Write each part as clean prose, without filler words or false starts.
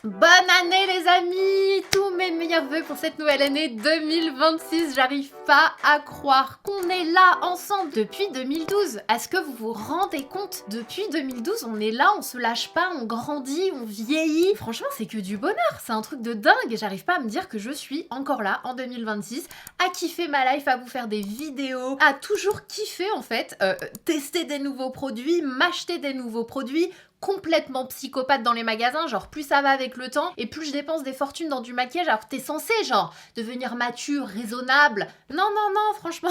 Bonne année les amis! Tous mes meilleurs vœux pour cette nouvelle année 2026. J'arrive pas à croire qu'on est là ensemble depuis 2012. Est-ce que vous vous rendez compte? Depuis 2012, on est là, on se lâche pas, on grandit, on vieillit. Franchement, c'est que du bonheur. C'est un truc de dingue et j'arrive pas à me dire que je suis encore là en 2026 à kiffer ma life, à vous faire des vidéos, à toujours kiffer en fait, tester des nouveaux produits, m'acheter des nouveaux produits, complètement psychopathe dans les magasins, genre plus ça va avec le temps et plus je dépense des fortunes dans du maquillage alors que t'es censé genre devenir mature, raisonnable. Non, non, non, franchement,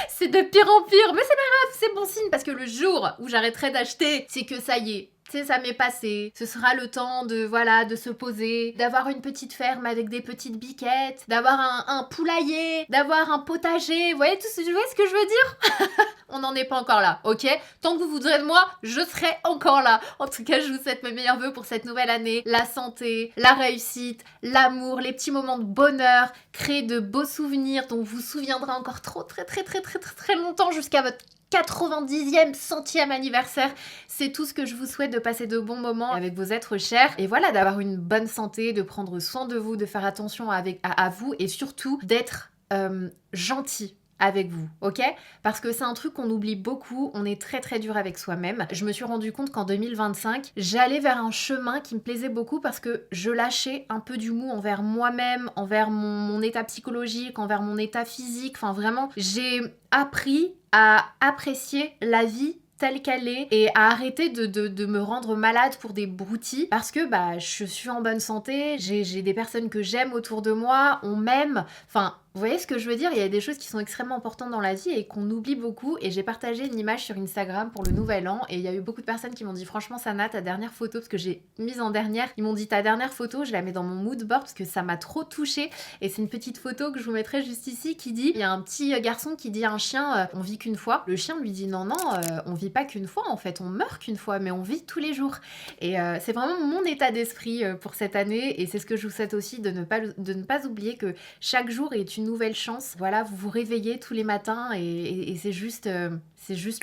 c'est de pire en pire, mais c'est pas grave, c'est bon signe parce que le jour où j'arrêterai d'acheter, c'est que ça y est. Tu sais, ça m'est passé. Ce sera le temps de, voilà, de se poser, d'avoir une petite ferme avec des petites biquettes, d'avoir un poulailler, d'avoir un potager. Vous voyez ce que je veux dire? On n'en est pas encore là, ok? Tant que vous voudrez de moi, je serai encore là. En tout cas, je vous souhaite mes meilleurs vœux pour cette nouvelle année. La santé, la réussite, l'amour, les petits moments de bonheur, créer de beaux souvenirs dont vous vous souviendrez encore très longtemps jusqu'à votre 90e, 100e anniversaire. C'est tout ce que je vous souhaite, de passer de bons moments avec vos êtres chers et voilà, d'avoir une bonne santé, de prendre soin de vous, de faire attention à vous et surtout d'être gentil avec vous, ok? Parce que c'est un truc qu'on oublie beaucoup, on est très dur avec soi-même. Je me suis rendu compte qu'en 2025, j'allais vers un chemin qui me plaisait beaucoup parce que je lâchais un peu du mou envers moi-même, envers mon état psychologique, envers mon état physique, enfin vraiment, j'ai appris à apprécier la vie telle qu'elle est et à arrêter de me rendre malade pour des broutilles parce que bah je suis en bonne santé, j'ai des personnes que j'aime autour de moi, on m'aime, enfin vous voyez ce que je veux dire? Il y a des choses qui sont extrêmement importantes dans la vie et qu'on oublie beaucoup et j'ai partagé une image sur Instagram pour le nouvel an et il y a eu beaucoup de personnes qui m'ont dit franchement Sana, ta dernière photo, parce que j'ai mise en dernière, ils m'ont dit ta dernière photo, je la mets dans mon mood board parce que ça m'a trop touchée et c'est une petite photo que je vous mettrai juste ici qui dit, il y a un petit garçon qui dit à un chien on vit qu'une fois, le chien lui dit non on vit pas qu'une fois en fait, on meurt qu'une fois mais on vit tous les jours et c'est vraiment mon état d'esprit pour cette année et c'est ce que je vous souhaite aussi de ne pas oublier que chaque jour est une nouvelle chance. Voilà, vous vous réveillez tous les matins et c'est juste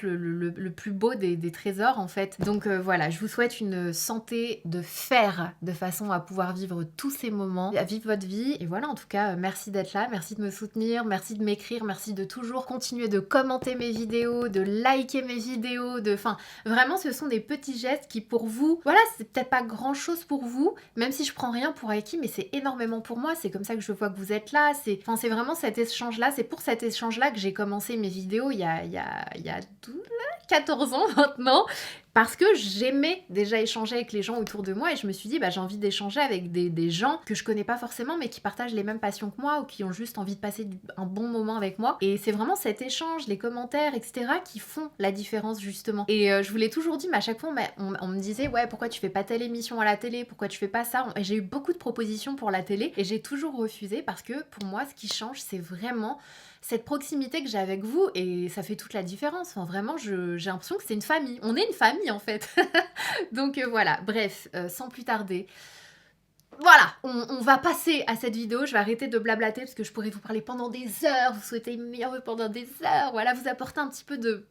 le plus beau des trésors en fait. Donc voilà, je vous souhaite une santé de fer de façon à pouvoir vivre tous ces moments, à vivre votre vie. Et voilà, en tout cas, merci d'être là, merci de me soutenir, merci de m'écrire, merci de toujours continuer de commenter mes vidéos, de liker mes vidéos, enfin, vraiment, ce sont des petits gestes qui pour vous, voilà, c'est peut-être pas grand chose pour vous, même si je prends rien pour acquis, mais c'est énormément pour moi, c'est comme ça que je vois que vous êtes là, c'est vraiment cet échange-là, c'est pour cet échange-là que j'ai commencé mes vidéos il y a 14 ans maintenant, parce que j'aimais déjà échanger avec les gens autour de moi et je me suis dit, bah, j'ai envie d'échanger avec des gens que je connais pas forcément mais qui partagent les mêmes passions que moi ou qui ont juste envie de passer un bon moment avec moi. Et c'est vraiment cet échange, les commentaires, etc. qui font la différence justement. Et je vous l'ai toujours dit, mais à chaque fois, on me disait, ouais, pourquoi tu fais pas telle émission à la télé, pourquoi tu fais pas ça? Et j'ai eu beaucoup de propositions pour la télé et j'ai toujours refusé parce que pour moi, ce qui change, c'est vraiment cette proximité que j'ai avec vous et ça fait toute la différence. Enfin, vraiment, j'ai l'impression que c'est une famille. On est une famille en fait. Donc voilà, bref, sans plus tarder. Voilà, on va passer à cette vidéo, je vais arrêter de blablater parce que je pourrais vous parler pendant des heures, vous souhaiter une meilleure vœux pendant des heures, voilà, vous apporter un petit peu de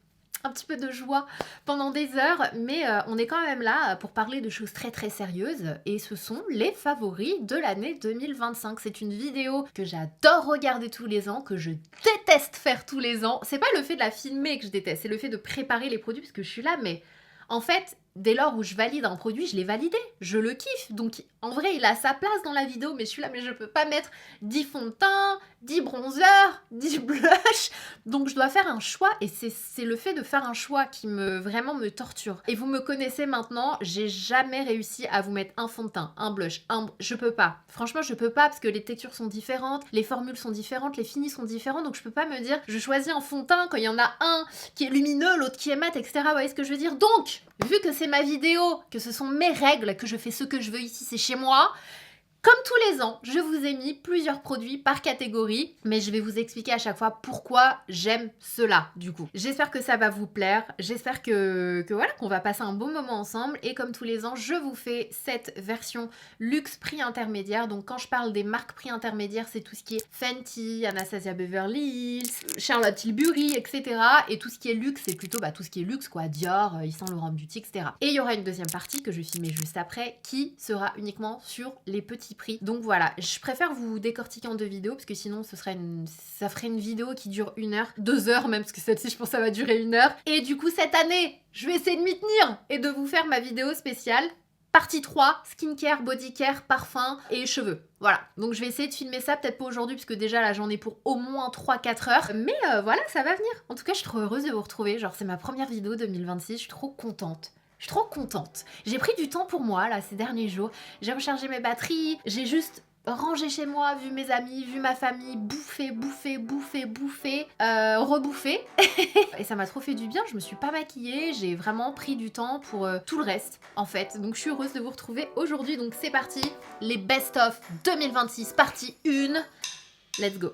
joie pendant des heures, mais on est quand même là pour parler de choses très sérieuses et ce sont les favoris de l'année 2025. C'est une vidéo que j'adore regarder tous les ans, que je déteste faire tous les ans. C'est pas le fait de la filmer que je déteste, c'est le fait de préparer les produits parce que je suis là, mais en fait, dès lors où je valide un produit, je l'ai validé, je le kiffe. Donc en vrai, il a sa place dans la vidéo, mais je suis là, mais je peux pas mettre 10 fonds de teint, 10 bronzers, 10 blush. Donc je dois faire un choix et c'est le fait de faire un choix qui vraiment me torture. Et vous me connaissez maintenant, j'ai jamais réussi à vous mettre un fond de teint, un blush, je peux pas. Franchement, je peux pas parce que les textures sont différentes, les formules sont différentes, les finis sont différents, donc je peux pas me dire je choisis un fond de teint quand il y en a un qui est lumineux, l'autre qui est mat, etc. Vous voyez ce que je veux dire? Donc, vu que c'est ma vidéo, que ce sont mes règles, que je fais ce que je veux ici, c'est chez moi, Comme tous les ans, je vous ai mis plusieurs produits par catégorie, mais je vais vous expliquer à chaque fois pourquoi j'aime cela du coup. J'espère que ça va vous plaire, j'espère que voilà, qu'on va passer un bon moment ensemble et comme tous les ans, je vous fais cette version luxe prix intermédiaire. Donc quand je parle des marques prix intermédiaires, c'est tout ce qui est Fenty, Anastasia Beverly Hills, Charlotte Tilbury, etc. Et tout ce qui est luxe, c'est plutôt tout ce qui est luxe quoi, Dior, Yves Saint Laurent Beauty, etc. Et il y aura une deuxième partie que je vais filmer juste après qui sera uniquement sur les petits prix. Donc voilà, je préfère vous décortiquer en 2 vidéos parce que sinon ça ferait une vidéo qui dure 1 heure, 2 heures même, parce que celle-ci je pense que ça va durer 1 heure. Et du coup cette année, je vais essayer de m'y tenir et de vous faire ma vidéo spéciale. Partie 3, skincare, body care, parfum et cheveux. Voilà, donc je vais essayer de filmer ça, peut-être pas aujourd'hui, parce que déjà là j'en ai pour au moins 3-4 heures. Mais voilà, ça va venir. En tout cas, je suis trop heureuse de vous retrouver. Genre, c'est ma première vidéo 2026, je suis trop contente. Je suis trop contente. J'ai pris du temps pour moi, là, ces derniers jours. J'ai rechargé mes batteries, j'ai juste rangé chez moi, vu mes amis, vu ma famille, bouffé, rebouffé. Et ça m'a trop fait du bien, je me suis pas maquillée, j'ai vraiment pris du temps pour tout le reste, en fait. Donc je suis heureuse de vous retrouver aujourd'hui, donc c'est parti, les best-of 2026, partie 1. Let's go.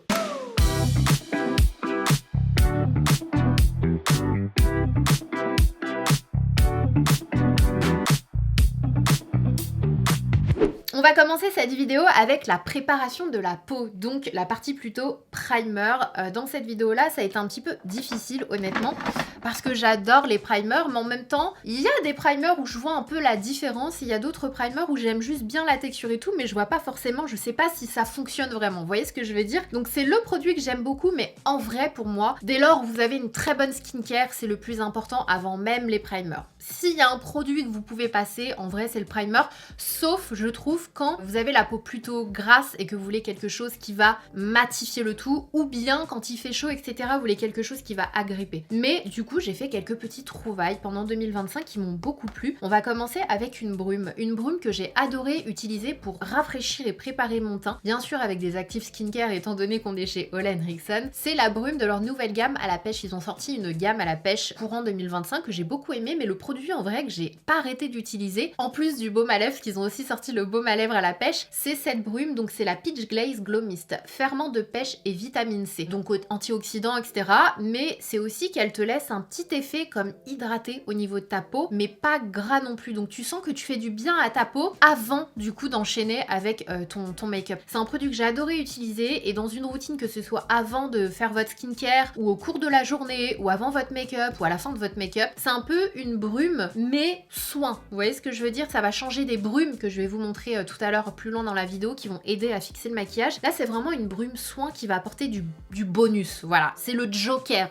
On va commencer cette vidéo avec la préparation de la peau, donc la partie plutôt primer. Dans cette vidéo-là, ça a été un petit peu difficile, honnêtement, parce que j'adore les primers, mais en même temps, il y a des primers où je vois un peu la différence, il y a d'autres primers où j'aime juste bien la texture et tout, mais je vois pas forcément, je sais pas si ça fonctionne vraiment, vous voyez ce que je veux dire? Donc c'est le produit que j'aime beaucoup, mais en vrai, pour moi, dès lors où vous avez une très bonne skincare, c'est le plus important avant même les primers. S'il y a un produit que vous pouvez passer, en vrai, c'est le primer, sauf, je trouve, quand vous avez la peau plutôt grasse et que vous voulez quelque chose qui va matifier le tout, ou bien quand il fait chaud, etc., vous voulez quelque chose qui va agripper. Mais du coup, j'ai fait quelques petites trouvailles pendant 2025 qui m'ont beaucoup plu. On va commencer avec une brume que j'ai adoré utiliser pour rafraîchir et préparer mon teint, bien sûr avec des actifs skincare étant donné qu'on est chez Ole Henriksen. C'est la brume de leur nouvelle gamme à la pêche. Ils ont sorti une gamme à la pêche courant 2025 que j'ai beaucoup aimé, mais le produit en vrai que j'ai pas arrêté d'utiliser, en plus du baume à lèvres qu'ils ont aussi sorti le baume à lèvres à la pêche, c'est cette brume, donc c'est la Peach Glaze Glow Mist, ferment de pêche et vitamine C, donc antioxydants, etc. Mais c'est aussi qu'elle te laisse un petit effet comme hydraté au niveau de ta peau, mais pas gras non plus, donc tu sens que tu fais du bien à ta peau avant du coup d'enchaîner avec ton make-up. C'est un produit que j'ai adoré utiliser et dans une routine, que ce soit avant de faire votre skincare ou au cours de la journée ou avant votre make-up ou à la fin de votre make-up, c'est un peu une brume mais soin. Vous voyez ce que je veux dire? Ça va changer des brumes que je vais vous montrer tout à l'heure plus loin dans la vidéo qui vont aider à fixer le maquillage. Là, c'est vraiment une brume soin qui va apporter du bonus. Voilà, c'est le Joker,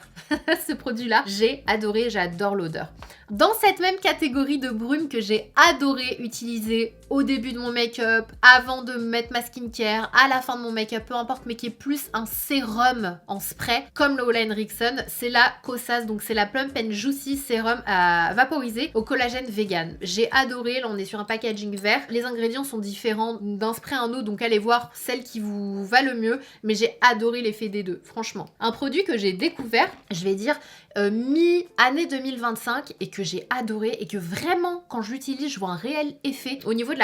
ce produit-là. J'ai adoré, j'adore l'odeur. Dans cette même catégorie de brume que j'ai adoré utiliser au début de mon make-up, avant de mettre ma skincare, à la fin de mon make-up, peu importe, mais qui est plus un sérum en spray, comme le Ole Henriksen, c'est la Kosas, donc c'est la Plump and Juicy Sérum à vaporiser au collagène vegan. J'ai adoré, là on est sur un packaging vert, les ingrédients sont différents d'un spray à un autre, donc allez voir celle qui vous va le mieux, mais j'ai adoré l'effet des deux, franchement. Un produit que j'ai découvert, je vais dire mi-année 2025 et que j'ai adoré et que vraiment quand je l'utilise je vois un réel effet au niveau de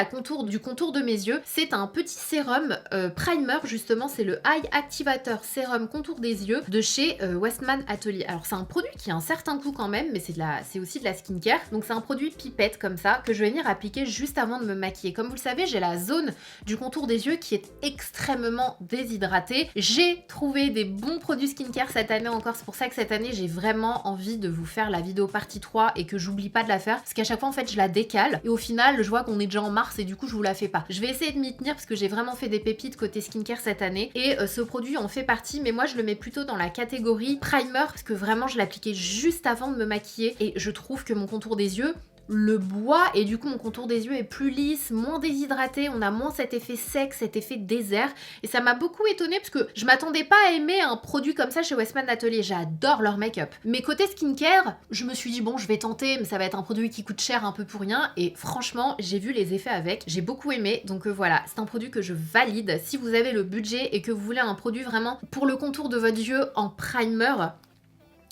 du contour de mes yeux. C'est un petit sérum primer, justement c'est le Eye Activator Sérum Contour des yeux de chez Westman Atelier. Alors c'est un produit qui a un certain coût quand même, mais c'est aussi de la skincare, donc c'est un produit pipette comme ça que je vais venir appliquer juste avant de me maquiller. Comme vous le savez, j'ai la zone du contour des yeux qui est extrêmement déshydratée. J'ai trouvé des bons produits skincare cette année encore, c'est pour ça que cette année j'ai vraiment envie de vous faire la vidéo partie 3 et que j'oublie pas de la faire, parce qu'à chaque fois en fait je la décale et au final je vois qu'on est déjà en mars et du coup je vous la fais pas. Je vais essayer de m'y tenir parce que j'ai vraiment fait des pépites côté skincare cette année et ce produit en fait partie, mais moi je le mets plutôt dans la catégorie primer parce que vraiment je l'appliquais juste avant de me maquiller et je trouve que mon contour des yeux le bois et du coup mon contour des yeux est plus lisse, moins déshydraté, on a moins cet effet sec, cet effet désert et ça m'a beaucoup étonnée parce que je m'attendais pas à aimer un produit comme ça chez Westman Atelier. J'adore leur make-up, mais côté skincare je me suis dit bon je vais tenter, mais ça va être un produit qui coûte cher un peu pour rien et franchement j'ai vu les effets avec, j'ai beaucoup aimé, donc voilà, c'est un produit que je valide. Si vous avez le budget et que vous voulez un produit vraiment pour le contour de votre yeux en primer,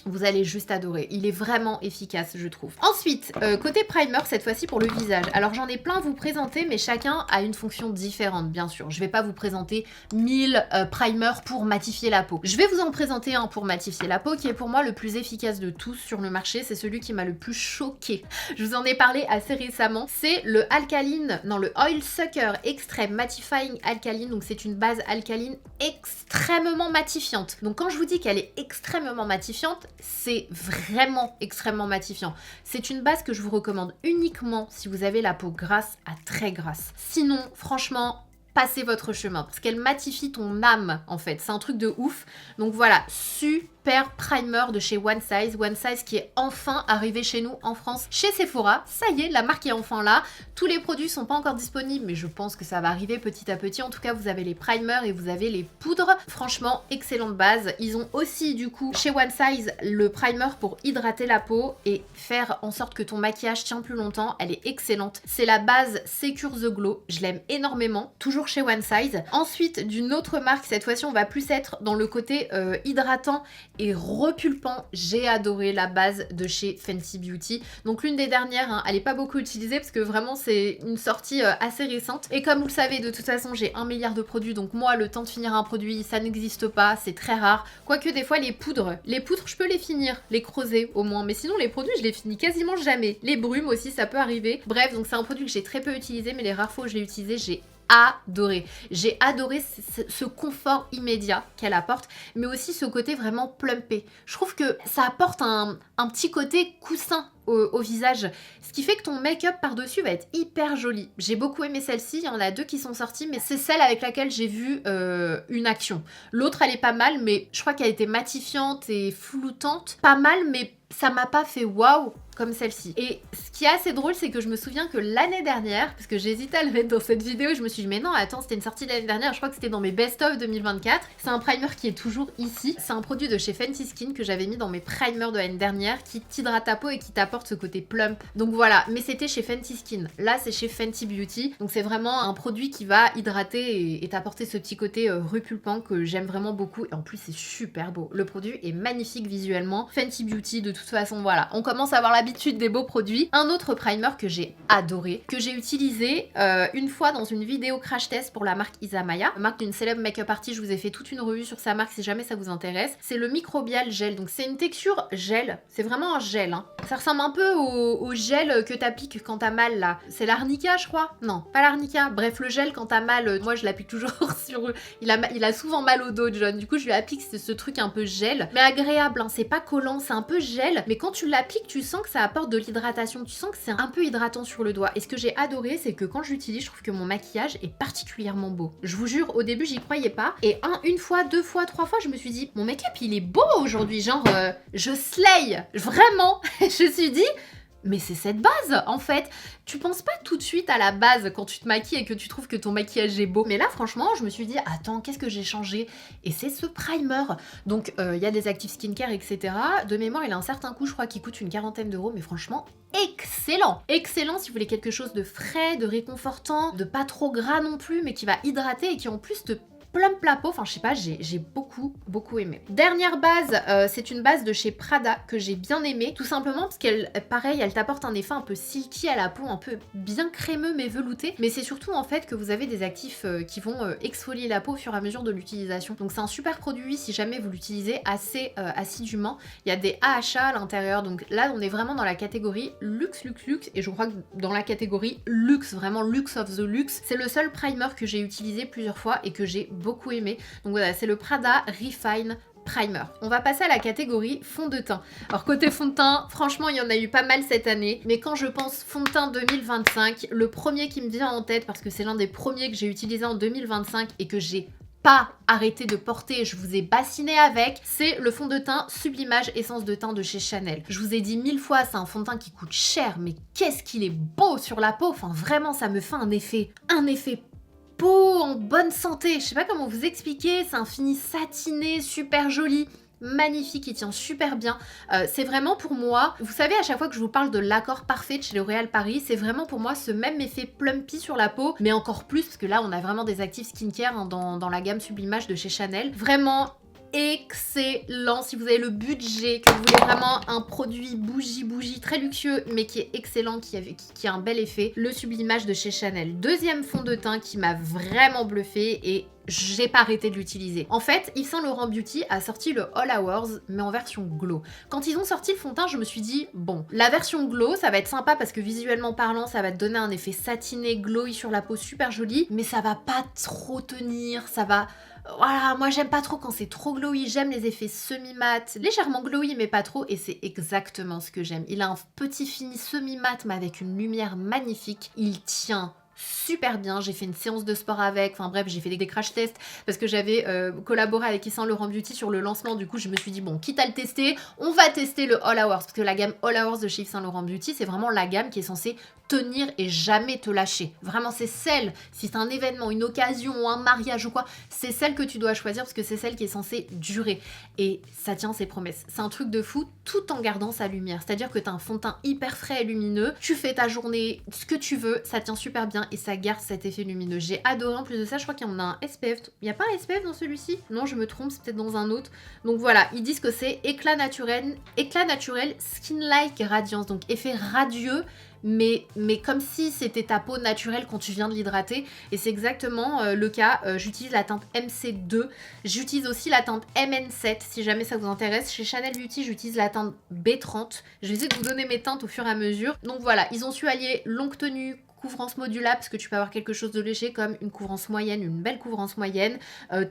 Vous allez juste adorer. Il est vraiment efficace, je trouve. Ensuite, côté primer, cette fois-ci pour le visage. Alors, j'en ai plein à vous présenter, mais chacun a une fonction différente, bien sûr. Je vais pas vous présenter 1000 primers pour matifier la peau. Je vais vous en présenter un pour matifier la peau, qui est pour moi le plus efficace de tous sur le marché. C'est celui qui m'a le plus choqué. Je vous en ai parlé assez récemment. C'est le le Oil Sucker Extreme Mattifying Alkaline. Donc, c'est une base alcaline extrêmement matifiante. Donc, quand je vous dis qu'elle est extrêmement matifiante, c'est vraiment extrêmement matifiant. C'est une base que je vous recommande uniquement si vous avez la peau grasse à très grasse. Sinon, franchement, passez votre chemin parce qu'elle matifie ton âme en fait. C'est un truc de ouf. Donc voilà, super primer de chez One Size. One Size qui est enfin arrivé chez nous en France, chez Sephora. Ça y est, la marque est enfin là. Tous les produits sont pas encore disponibles, mais je pense que ça va arriver petit à petit. En tout cas, vous avez les primers et vous avez les poudres. Franchement, excellente base. Ils ont aussi, du coup, chez One Size, le primer pour hydrater la peau et faire en sorte que ton maquillage tient plus longtemps. Elle est excellente. C'est la base Secure the Glow. Je l'aime énormément. Toujours chez One Size. Ensuite, d'une autre marque, cette fois-ci, on va plus être dans le côté hydratant et repulpant. J'ai adoré la base de chez Fenty Beauty. Donc l'une des dernières, hein, elle n'est pas beaucoup utilisée parce que vraiment c'est une sortie assez récente. Et comme vous le savez, de toute façon, j'ai 1 milliard de produits. Donc moi, le temps de finir un produit, ça n'existe pas. C'est très rare. Quoique des fois, les poudres, je peux les finir, les creuser au moins. Mais sinon, les produits, je les finis quasiment jamais. Les brumes aussi, ça peut arriver. Bref, donc c'est un produit que j'ai très peu utilisé, mais les rares fois où je l'ai utilisé, j'ai adoré. J'ai adoré ce confort immédiat qu'elle apporte, mais aussi ce côté vraiment plumpé. Je trouve que ça apporte un petit côté coussin au visage, ce qui fait que ton make-up par-dessus va être hyper joli. J'ai beaucoup aimé celle-ci, il y en a 2 qui sont sorties, mais c'est celle avec laquelle j'ai vu une action. L'autre, elle est pas mal, mais je crois qu'elle était matifiante et floutante. Pas mal, mais ça m'a pas fait waouh comme celle-ci. Et ce qui est assez drôle, c'est que je me souviens que l'année dernière, parce que j'hésitais à le mettre dans cette vidéo, je me suis dit mais non, attends, c'était une sortie de l'année dernière, je crois que c'était dans mes best-of 2024. C'est un primer qui est toujours ici. C'est un produit de chez Fenty Skin que j'avais mis dans mes primers de l'année dernière, qui t'hydrate ta peau et qui t'apporte ce côté plump. Donc voilà, mais c'était chez Fenty Skin. Là, c'est chez Fenty Beauty. Donc c'est vraiment un produit qui va hydrater et t'apporter ce petit côté repulpant que j'aime vraiment beaucoup. Et en plus, c'est super beau. Le produit est magnifique visuellement. Fenty Beauty, de toute façon, voilà. On commence à avoir l'habitude des beaux produits. Un autre primer que j'ai adoré, que j'ai utilisé une fois dans une vidéo crash test pour la marque Isamaya, marque d'une célèbre make-up artist. Je vous ai fait toute une revue sur sa marque si jamais ça vous intéresse. C'est le Microbial Gel. Donc c'est une texture gel. C'est vraiment un gel. Hein. Ça ressemble un peu au gel que t'appliques quand t'as mal là. C'est l'arnica, je crois. Non, pas l'arnica. Bref, le gel quand t'as mal. Moi, je l'applique toujours sur. Il a souvent mal au dos, John. Du coup, je lui applique ce truc un peu gel, mais agréable. Hein. C'est pas collant, c'est un peu gel. Mais quand tu l'appliques, tu sens que ça apporte de l'hydratation. Tu sens que c'est un peu hydratant sur le doigt. Et ce que j'ai adoré, c'est que quand je l'utilise, je trouve que mon maquillage est particulièrement beau. Je vous jure, au début, j'y croyais pas. Et une fois, 2 fois, 3 fois, je me suis dit, mon make-up, il est beau aujourd'hui. Genre, je slay. Vraiment. Je me suis dit, mais c'est cette base en fait. Tu penses pas tout de suite à la base quand tu te maquilles et que tu trouves que ton maquillage est beau. Mais là franchement je me suis dit attends, qu'est-ce que j'ai changé? Et c'est ce primer. Donc il y a des actifs skincare etc. De mémoire il a un certain coût, je crois qu'il coûte une 40aine d'euros. Mais franchement excellent. Excellent si vous voulez quelque chose de frais, de réconfortant, de pas trop gras non plus, mais qui va hydrater et qui en plus te plump la peau, enfin je sais pas, j'ai beaucoup aimé. Dernière base, c'est une base de chez Prada que j'ai bien aimée, tout simplement parce qu'elle, pareil, elle t'apporte un effet un peu silky à la peau, un peu bien crémeux mais velouté, mais c'est surtout en fait que vous avez des actifs qui vont exfolier la peau au fur et à mesure de l'utilisation. Donc c'est un super produit si jamais vous l'utilisez assez assidûment. Il y a des AHA à l'intérieur, donc là on est vraiment dans la catégorie luxe, et je crois que dans la catégorie luxe, vraiment luxe of the luxe, c'est le seul primer que j'ai utilisé plusieurs fois et que j'ai beaucoup aimé. Donc voilà, c'est le Prada Refine Primer. On va passer à la catégorie fond de teint. Alors côté fond de teint, franchement il y en a eu pas mal cette année, mais quand je pense fond de teint 2025, le premier qui me vient en tête, parce que c'est l'un des premiers que j'ai utilisé en 2025 et que j'ai pas arrêté de porter, je vous ai bassiné avec, c'est le fond de teint Sublimage Essence de teint de chez Chanel. Je vous ai dit 1000 fois, c'est un fond de teint qui coûte cher, mais qu'est-ce qu'il est beau sur la peau, enfin vraiment ça me fait un effet peau en bonne santé. Je sais pas comment vous expliquer, c'est un fini satiné, super joli. Magnifique, il tient super bien. C'est vraiment pour moi, vous savez à chaque fois que je vous parle de l'accord parfait de chez L'Oréal Paris, c'est vraiment pour moi ce même effet plumpy sur la peau, mais encore plus parce que là on a vraiment des actifs skincare hein, dans la gamme Sublimage de chez Chanel. Vraiment excellent. Si vous avez le budget, que vous voulez vraiment un produit bougie très luxueux mais qui est excellent, qui a un bel effet, le Sublimage de chez Chanel. Deuxième fond de teint qui m'a vraiment bluffé et j'ai pas arrêté de l'utiliser. En fait, Yves Saint Laurent Beauty a sorti le All Hours, mais en version glow. Quand ils ont sorti le fond de teint, je me suis dit, bon, la version glow, ça va être sympa parce que visuellement parlant, ça va te donner un effet satiné, glowy sur la peau super joli, mais ça va pas trop tenir, ça va... Voilà, moi j'aime pas trop quand c'est trop glowy, j'aime les effets semi-mat, légèrement glowy mais pas trop, et c'est exactement ce que j'aime. Il a un petit fini semi-mat mais avec une lumière magnifique, il tient super bien, j'ai fait une séance de sport avec, enfin bref, j'ai fait des crash tests parce que j'avais collaboré avec Yves Saint Laurent Beauty sur le lancement, du coup je me suis dit bon, quitte à le tester, on va tester le All Hours, parce que la gamme All Hours de chez Yves Saint Laurent Beauty, c'est vraiment la gamme qui est censée tenir et jamais te lâcher. Vraiment, c'est celle, si c'est un événement, une occasion ou un mariage ou quoi, c'est celle que tu dois choisir parce que c'est celle qui est censée durer. Et ça tient ses promesses. C'est un truc de fou tout en gardant sa lumière. C'est-à-dire que tu as un fond de teint hyper frais et lumineux, tu fais ta journée, ce que tu veux, ça tient super bien et ça garde cet effet lumineux. J'ai adoré. En plus de ça, je crois qu'il y en a un SPF. Il n'y a pas un SPF dans celui-ci? Non, je me trompe, c'est peut-être dans un autre. Donc voilà, ils disent que c'est éclat naturel, skin-like radiance. Donc effet radieux, mais comme si c'était ta peau naturelle quand tu viens de l'hydrater, et c'est exactement le cas. J'utilise la teinte MC2, j'utilise aussi la teinte MN7 si jamais ça vous intéresse. Chez Chanel Beauty, j'utilise la teinte B30. Je vais essayer de vous donner mes teintes au fur et à mesure. Donc voilà, ils ont su allier longue tenue, couvrance modulable, parce que tu peux avoir quelque chose de léger comme une couvrance moyenne, une belle couvrance moyenne,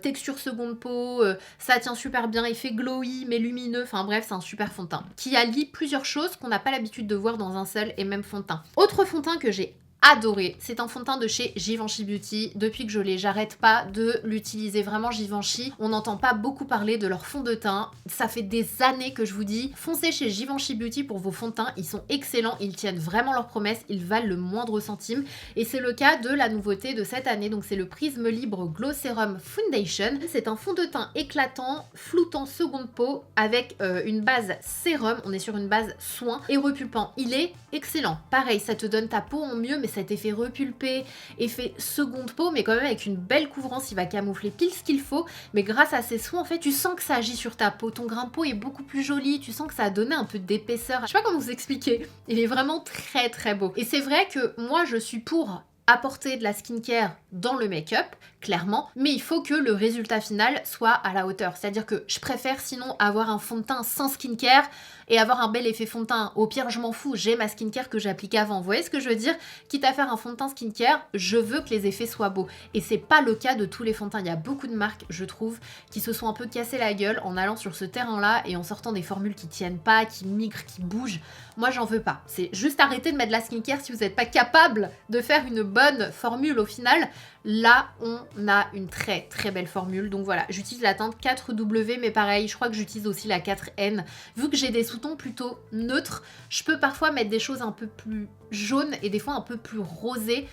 texture seconde peau, ça tient super bien, effet glowy mais lumineux, enfin bref, c'est un super fond de teint qui allie plusieurs choses qu'on n'a pas l'habitude de voir dans un seul et même fond de teint. Autre fond de teint que j'ai adoré, c'est un fond de teint de chez Givenchy Beauty. Depuis que je l'ai, j'arrête pas de l'utiliser. Vraiment, Givenchy, on n'entend pas beaucoup parler de leur fond de teint. Ça fait des années que je vous dis, foncez chez Givenchy Beauty pour vos fonds de teint. Ils sont excellents, ils tiennent vraiment leurs promesses, ils valent le moindre centime. Et c'est le cas de la nouveauté de cette année. Donc c'est le Prisme Libre Glow Serum Foundation. C'est un fond de teint éclatant, floutant seconde peau avec une base sérum. On est sur une base soin et repulpant. Il est excellent. Pareil, ça te donne ta peau en mieux, mais cet effet repulpé, effet seconde peau, mais quand même avec une belle couvrance, il va camoufler pile ce qu'il faut, mais grâce à ces soins, en fait, tu sens que ça agit sur ta peau, ton grain de peau est beaucoup plus joli, tu sens que ça a donné un peu d'épaisseur. Je sais pas comment vous expliquer, il est vraiment très beau. Et c'est vrai que moi, je suis pour apporter de la skincare dans le make-up, clairement, mais il faut que le résultat final soit à la hauteur. C'est-à-dire que je préfère sinon avoir un fond de teint sans skincare et avoir un bel effet fond de teint. Au pire, je m'en fous, j'ai ma skincare que j'applique avant. Vous voyez ce que je veux dire? Quitte à faire un fond de teint skincare, je veux que les effets soient beaux. Et c'est pas le cas de tous les fonds de teint. Il y a beaucoup de marques, je trouve, qui se sont un peu cassé la gueule en allant sur ce terrain-là et en sortant des formules qui tiennent pas, qui migrent, qui bougent. Moi, j'en veux pas. C'est juste arrêter de mettre de la skincare si vous n'êtes pas capable de faire une bonne formule au final. Là, on a une très belle formule. Donc voilà, j'utilise la teinte 4W, mais pareil, je crois que j'utilise aussi la 4N. Vu que j'ai des sous-tons plutôt neutres, je peux parfois mettre des choses un peu plus jaunes et des fois un peu plus rosées.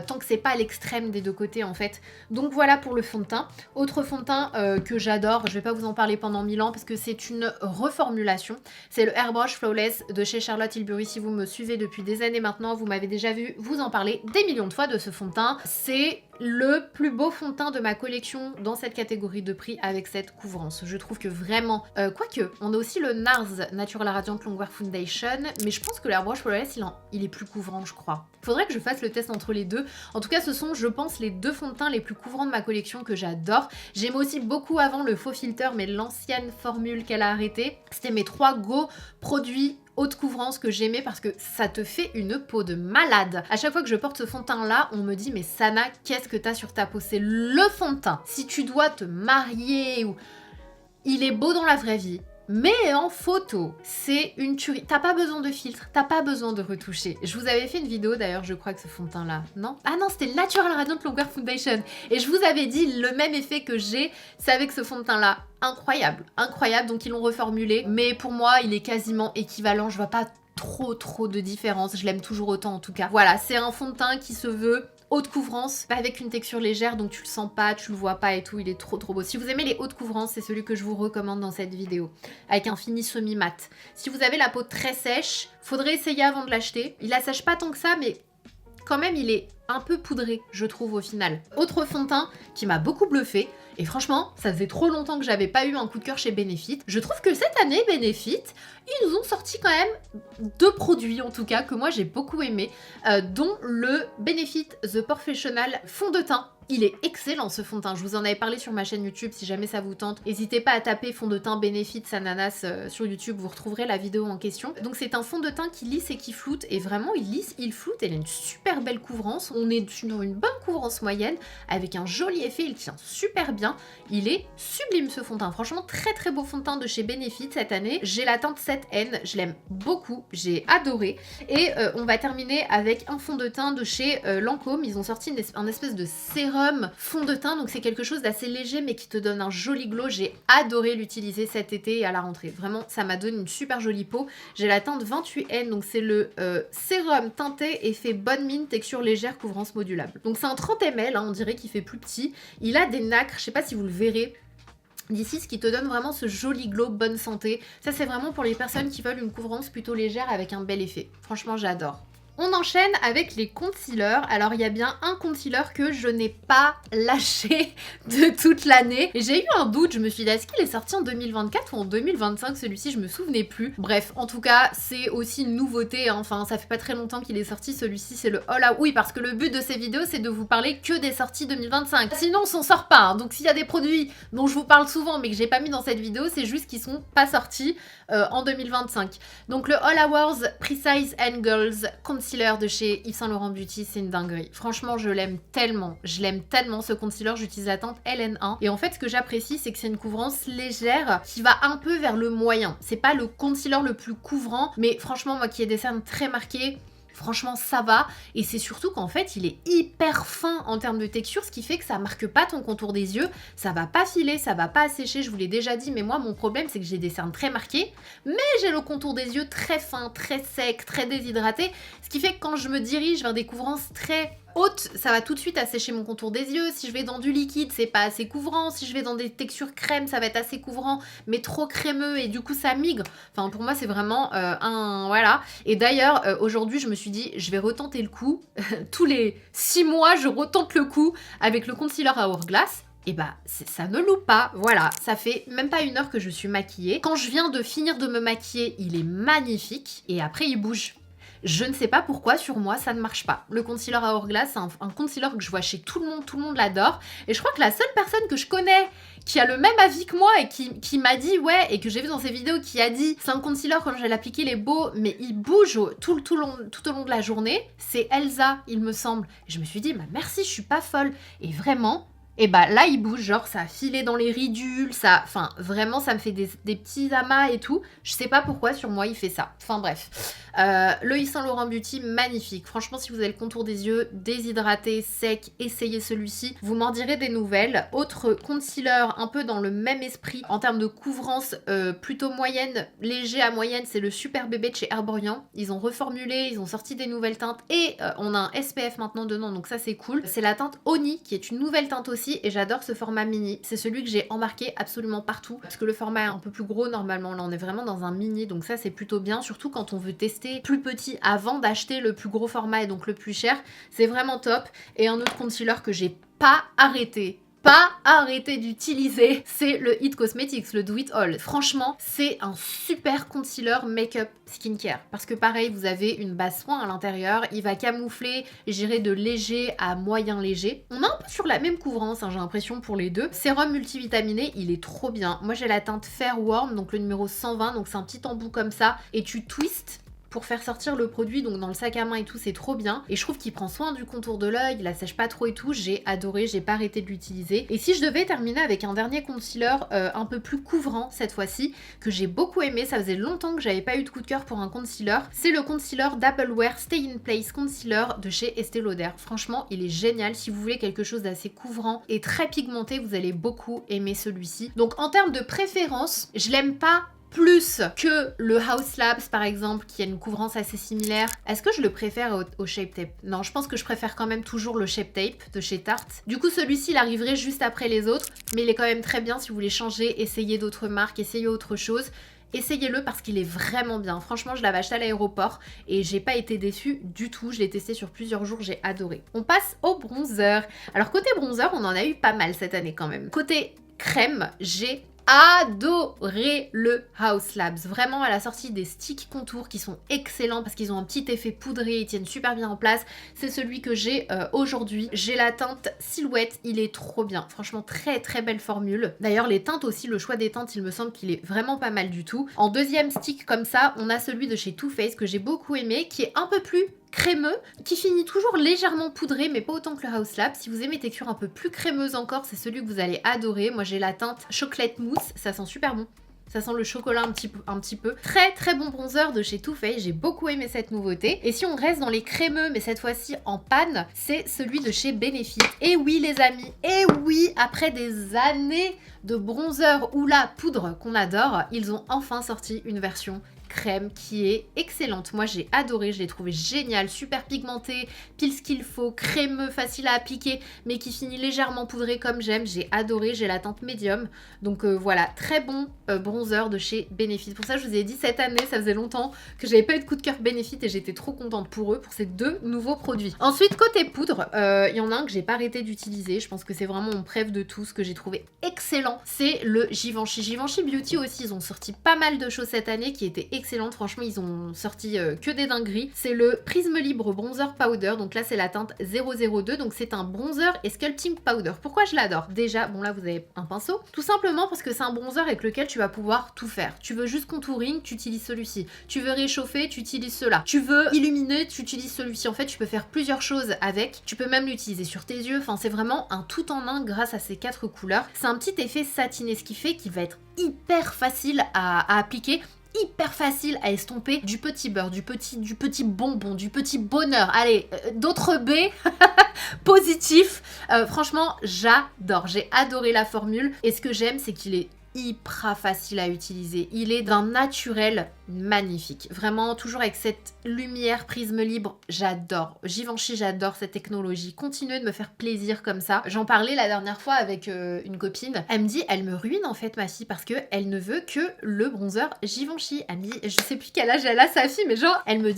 Tant que c'est pas à l'extrême des deux côtés en fait. Donc voilà pour le fond de teint. Autre fond de teint que j'adore, je vais pas vous en parler pendant 1000 ans parce que c'est une reformulation. C'est le Airbrush Flawless de chez Charlotte Tilbury. Si vous me suivez depuis des années maintenant, vous m'avez déjà vu vous en parler des millions de fois de ce fond de teint. C'est le plus beau fond de teint de ma collection dans cette catégorie de prix avec cette couvrance. Je trouve que vraiment, quoique, on a aussi le NARS Natural Radiant Longwear Foundation, mais je pense que l'Airbrush Flawless, il est plus couvrant, je crois. Faudrait que je fasse le test entre les deux. En tout cas, ce sont, je pense, les deux fonds de teint les plus couvrants de ma collection que j'adore. J'aimais aussi beaucoup avant le faux filter, mais l'ancienne formule qu'elle a arrêtée. C'était mes 3 go produits haute couvrance que j'aimais parce que ça te fait une peau de malade. À chaque fois que je porte ce fond de teint là, on me dit mais Sana, qu'est-ce que t'as sur ta peau? C'est le fond de teint. Si tu dois te marier ou... Il est beau dans la vraie vie. Mais en photo, c'est une tuerie. T'as pas besoin de filtre, t'as pas besoin de retoucher. Je vous avais fait une vidéo d'ailleurs, je crois que ce fond de teint là, non? Ah non, c'était le Natural Radiant Longwear Foundation. Et je vous avais dit le même effet que j'ai, c'est avec ce fond de teint là. Incroyable, incroyable. Donc ils l'ont reformulé. Mais pour moi, il est quasiment équivalent. Je vois pas trop de différence. Je l'aime toujours autant en tout cas. Voilà, c'est un fond de teint qui se veut haute couvrance, avec une texture légère, donc tu le sens pas, tu le vois pas et tout, il est trop beau. Si vous aimez les hautes couvrances, c'est celui que je vous recommande dans cette vidéo, avec un fini semi-mat. Si vous avez la peau très sèche, faudrait essayer avant de l'acheter. Il assèche pas tant que ça, mais quand même il est un peu poudré, je trouve, au final. Autre fond de teint qui m'a beaucoup bluffé, et franchement, ça faisait trop longtemps que j'avais pas eu un coup de cœur chez Benefit. Je trouve que cette année, Benefit, ils nous ont sorti quand même 2 produits, en tout cas, que moi j'ai beaucoup aimé, dont le Benefit The Professional fond de teint. Il est excellent ce fond de teint, je vous en avais parlé sur ma chaîne YouTube si jamais ça vous tente. N'hésitez pas à taper fond de teint Benefit Ananas sur YouTube, vous retrouverez la vidéo en question. Donc c'est un fond de teint qui lisse et qui floute, et vraiment il lisse, il floute, il a une super belle couvrance. On est sur une bonne couvrance moyenne, avec un joli effet, il tient super bien. Il est sublime ce fond de teint, franchement très très beau fond de teint de chez Benefit cette année. J'ai la teinte 7N, je l'aime beaucoup, j'ai adoré. Et on va terminer avec un fond de teint de chez Lancôme. Ils ont sorti un espèce de sérum fond de teint, donc c'est quelque chose d'assez léger mais qui te donne un joli glow. J'ai adoré l'utiliser cet été et à la rentrée, vraiment ça m'a donné une super jolie peau. J'ai la teinte 28N, donc c'est le sérum teinté effet bonne mine, texture légère, couvrance modulable. Donc c'est un 30 ml, hein, on dirait qu'il fait plus petit. Il a des nacres, je sais pas si vous le verrez d'ici, ce qui te donne vraiment ce joli glow bonne santé. Ça c'est vraiment pour les personnes qui veulent une couvrance plutôt légère avec un bel effet. Franchement j'adore. On enchaîne avec les concealers. Alors il y a bien un concealer que je n'ai pas lâché de toute l'année. J'ai eu un doute, je me suis dit est-ce qu'il est sorti en 2024 ou en 2025 celui-ci, je me souvenais plus. Bref, en tout cas c'est aussi une nouveauté, hein. Enfin ça fait pas très longtemps qu'il est sorti, celui-ci c'est le All Out. Oui, parce que le but de ces vidéos c'est de vous parler que des sorties 2025. Sinon on s'en sort pas, hein. Donc s'il y a des produits dont je vous parle souvent mais que j'ai pas mis dans cette vidéo, c'est juste qu'ils sont pas sortis en 2025. Donc le All Hours Precise Angles Concealer de chez Yves Saint Laurent Beauty, c'est une dinguerie. Franchement, je l'aime tellement ce concealer. J'utilise la teinte LN1 et en fait, ce que j'apprécie, c'est que c'est une couvrance légère qui va un peu vers le moyen. C'est pas le concealer le plus couvrant, mais franchement, moi qui ai des cernes très marquées, franchement ça va, et c'est surtout qu'en fait il est hyper fin en termes de texture, ce qui fait que ça marque pas ton contour des yeux, ça va pas filer, ça va pas assécher, je vous l'ai déjà dit, mais moi mon problème c'est que j'ai des cernes très marquées, mais j'ai le contour des yeux très fin, très sec, très déshydraté, ce qui fait que quand je me dirige vers des couvrances très haute, ça va tout de suite assécher mon contour des yeux. Si je vais dans du liquide, c'est pas assez couvrant. Si je vais dans des textures crème, ça va être assez couvrant, mais trop crémeux et du coup ça migre. Enfin pour moi c'est vraiment un... voilà. Et d'ailleurs aujourd'hui je me suis dit je vais retenter le coup. Tous les 6 mois je retente le coup avec le concealer Hourglass. Et bah ça ne loupe pas, voilà, ça fait même pas 1 heure que je suis maquillée. Quand je viens de finir de me maquiller, il est magnifique et après il bouge. Je ne sais pas pourquoi sur moi ça ne marche pas. Le concealer Hourglass, c'est un concealer que je vois chez tout le monde l'adore. Et je crois que la seule personne que je connais qui a le même avis que moi et qui m'a dit ouais, et que j'ai vu dans ses vidéos, qui a dit c'est un concealer quand je vais l'appliquer il est beau mais il bouge tout au long de la journée, c'est Elsa il me semble. Et je me suis dit bah merci, je suis pas folle. Et vraiment... et bah là il bouge, genre ça a filé dans les ridules, ça, enfin vraiment ça me fait des petits amas et tout. Je sais pas pourquoi sur moi il fait ça. Enfin bref. Le Yves Saint Laurent Beauty, magnifique. Franchement si vous avez le contour des yeux déshydraté, sec, essayez celui-ci. Vous m'en direz des nouvelles. Autre concealer un peu dans le même esprit en termes de couvrance plutôt moyenne, léger à moyenne, c'est le Super Bébé de chez Herborian. Ils ont reformulé, ils ont sorti des nouvelles teintes et on a un SPF maintenant dedans, donc ça c'est cool. C'est la teinte Oni qui est une nouvelle teinte aussi et j'adore ce format mini. C'est celui que j'ai embarqué absolument partout parce que le format est un peu plus gros normalement. Là on est vraiment dans un mini, donc ça c'est plutôt bien, surtout quand on veut tester plus petit avant d'acheter le plus gros format et donc le plus cher. C'est vraiment top. Et un autre concealer que j'ai pas arrêté d'utiliser, c'est le It Cosmetics, le Do It All. Franchement, c'est un super concealer make-up skincare. Parce que pareil, vous avez une base soin à l'intérieur, il va camoufler, j'irai de léger à moyen léger. On est un peu sur la même couvrance, hein, j'ai l'impression pour les deux. Sérum multivitaminé, il est trop bien. Moi j'ai la teinte Fair Warm, donc le numéro 120, donc c'est un petit embout comme ça, et tu twists pour faire sortir le produit, donc dans le sac à main et tout, c'est trop bien. Et je trouve qu'il prend soin du contour de l'œil, il assèche pas trop et tout, j'ai adoré, j'ai pas arrêté de l'utiliser. Et si je devais terminer avec un dernier concealer un peu plus couvrant cette fois-ci, que j'ai beaucoup aimé, ça faisait longtemps que j'avais pas eu de coup de cœur pour un concealer, c'est le concealer d'Apple Stay in Place Concealer de chez Estée Lauder. Franchement, il est génial. Si vous voulez quelque chose d'assez couvrant et très pigmenté, vous allez beaucoup aimer celui-ci. Donc en termes de préférence, je l'aime pas plus que le House Labs par exemple qui a une couvrance assez similaire. Est-ce que je le préfère au Shape Tape? Non, je pense que je préfère quand même toujours le Shape Tape de chez Tarte. Du coup celui-ci il arriverait juste après les autres, mais il est quand même très bien si vous voulez changer, essayer d'autres marques, essayer autre chose. essayez-le parce qu'il est vraiment bien. Franchement, je l'avais acheté à l'aéroport et j'ai pas été déçue du tout. Je l'ai testé sur plusieurs jours, j'ai adoré. On passe au bronzer. Alors côté bronzer, on en a eu pas mal cette année quand même. Côté crème, j'ai adoré le Haus Labs. Vraiment, à la sortie des sticks contours qui sont excellents parce qu'ils ont un petit effet poudré, ils tiennent super bien en place. C'est celui que j'ai aujourd'hui. J'ai la teinte Silhouette, il est trop bien. Franchement, très très belle formule. D'ailleurs, les teintes aussi, le choix des teintes, il me semble qu'il est vraiment pas mal du tout. En deuxième stick comme ça, on a celui de chez Too Faced que j'ai beaucoup aimé, qui est un peu plus crémeux, qui finit toujours légèrement poudré, mais pas autant que le Haus Labs. Si vous aimez texture un peu plus crémeuse encore, c'est celui que vous allez adorer. Moi, j'ai la teinte Chocolate Mousse, ça sent super bon. Ça sent le chocolat un petit peu. Très très bon bronzer de chez Too Faced, j'ai beaucoup aimé cette nouveauté. Et si on reste dans les crémeux, mais cette fois-ci en panne, c'est celui de chez Benefit. Et oui les amis, et oui, après des années de bronzer ou la poudre qu'on adore, ils ont enfin sorti une version crème qui est excellente. Moi j'ai adoré, je l'ai trouvé génial, super pigmenté, pile ce qu'il faut, crémeux, facile à appliquer, mais qui finit légèrement poudré comme j'aime. J'ai adoré, j'ai la teinte médium. Donc voilà, très bon bronzer de chez Benefit. Pour ça je vous ai dit, cette année, ça faisait longtemps que j'avais pas eu de coup de cœur Benefit et j'étais trop contente pour eux, pour ces deux nouveaux produits. Ensuite, côté poudre, il y en a un que j'ai pas arrêté d'utiliser. Je pense que c'est vraiment mon préf de tous, que j'ai trouvé excellent. C'est le Givenchy. Givenchy Beauty aussi, ils ont sorti pas mal de choses cette année qui étaient excellentes. Franchement, ils ont sorti que des dingueries. C'est le Prisme Libre Bronzer Powder. Donc là, c'est la teinte 002. Donc c'est un bronzer et sculpting powder. Pourquoi je l'adore? Déjà, bon là, vous avez un pinceau. Tout simplement parce que c'est un bronzer avec lequel tu vas pouvoir tout faire. Tu veux juste contouring, tu utilises celui-ci. Tu veux réchauffer, tu utilises cela. Tu veux illuminer, tu utilises celui-ci. En fait, tu peux faire plusieurs choses avec. Tu peux même l'utiliser sur tes yeux. Enfin, c'est vraiment un tout en un grâce à ces 4 couleurs. C'est un petit effet satiné, ce qui fait qu'il va être hyper facile à appliquer, hyper facile à estomper, du petit beurre, du petit bonbon, du petit bonheur. Allez, d'autres B positifs. Franchement, j'adore. J'ai adoré la formule. Et ce que j'aime, c'est qu'il est hyper facile à utiliser. Il est d'un naturel magnifique. Vraiment, toujours avec cette lumière prisme libre. J'adore. Givenchy, j'adore cette technologie. Continuez de me faire plaisir comme ça. J'en parlais la dernière fois avec une copine. Elle me dit, elle me ruine en fait ma fille parce que elle ne veut que le bronzer Givenchy. Elle me dit, je sais plus quel âge elle a sa fille, mais genre, elle me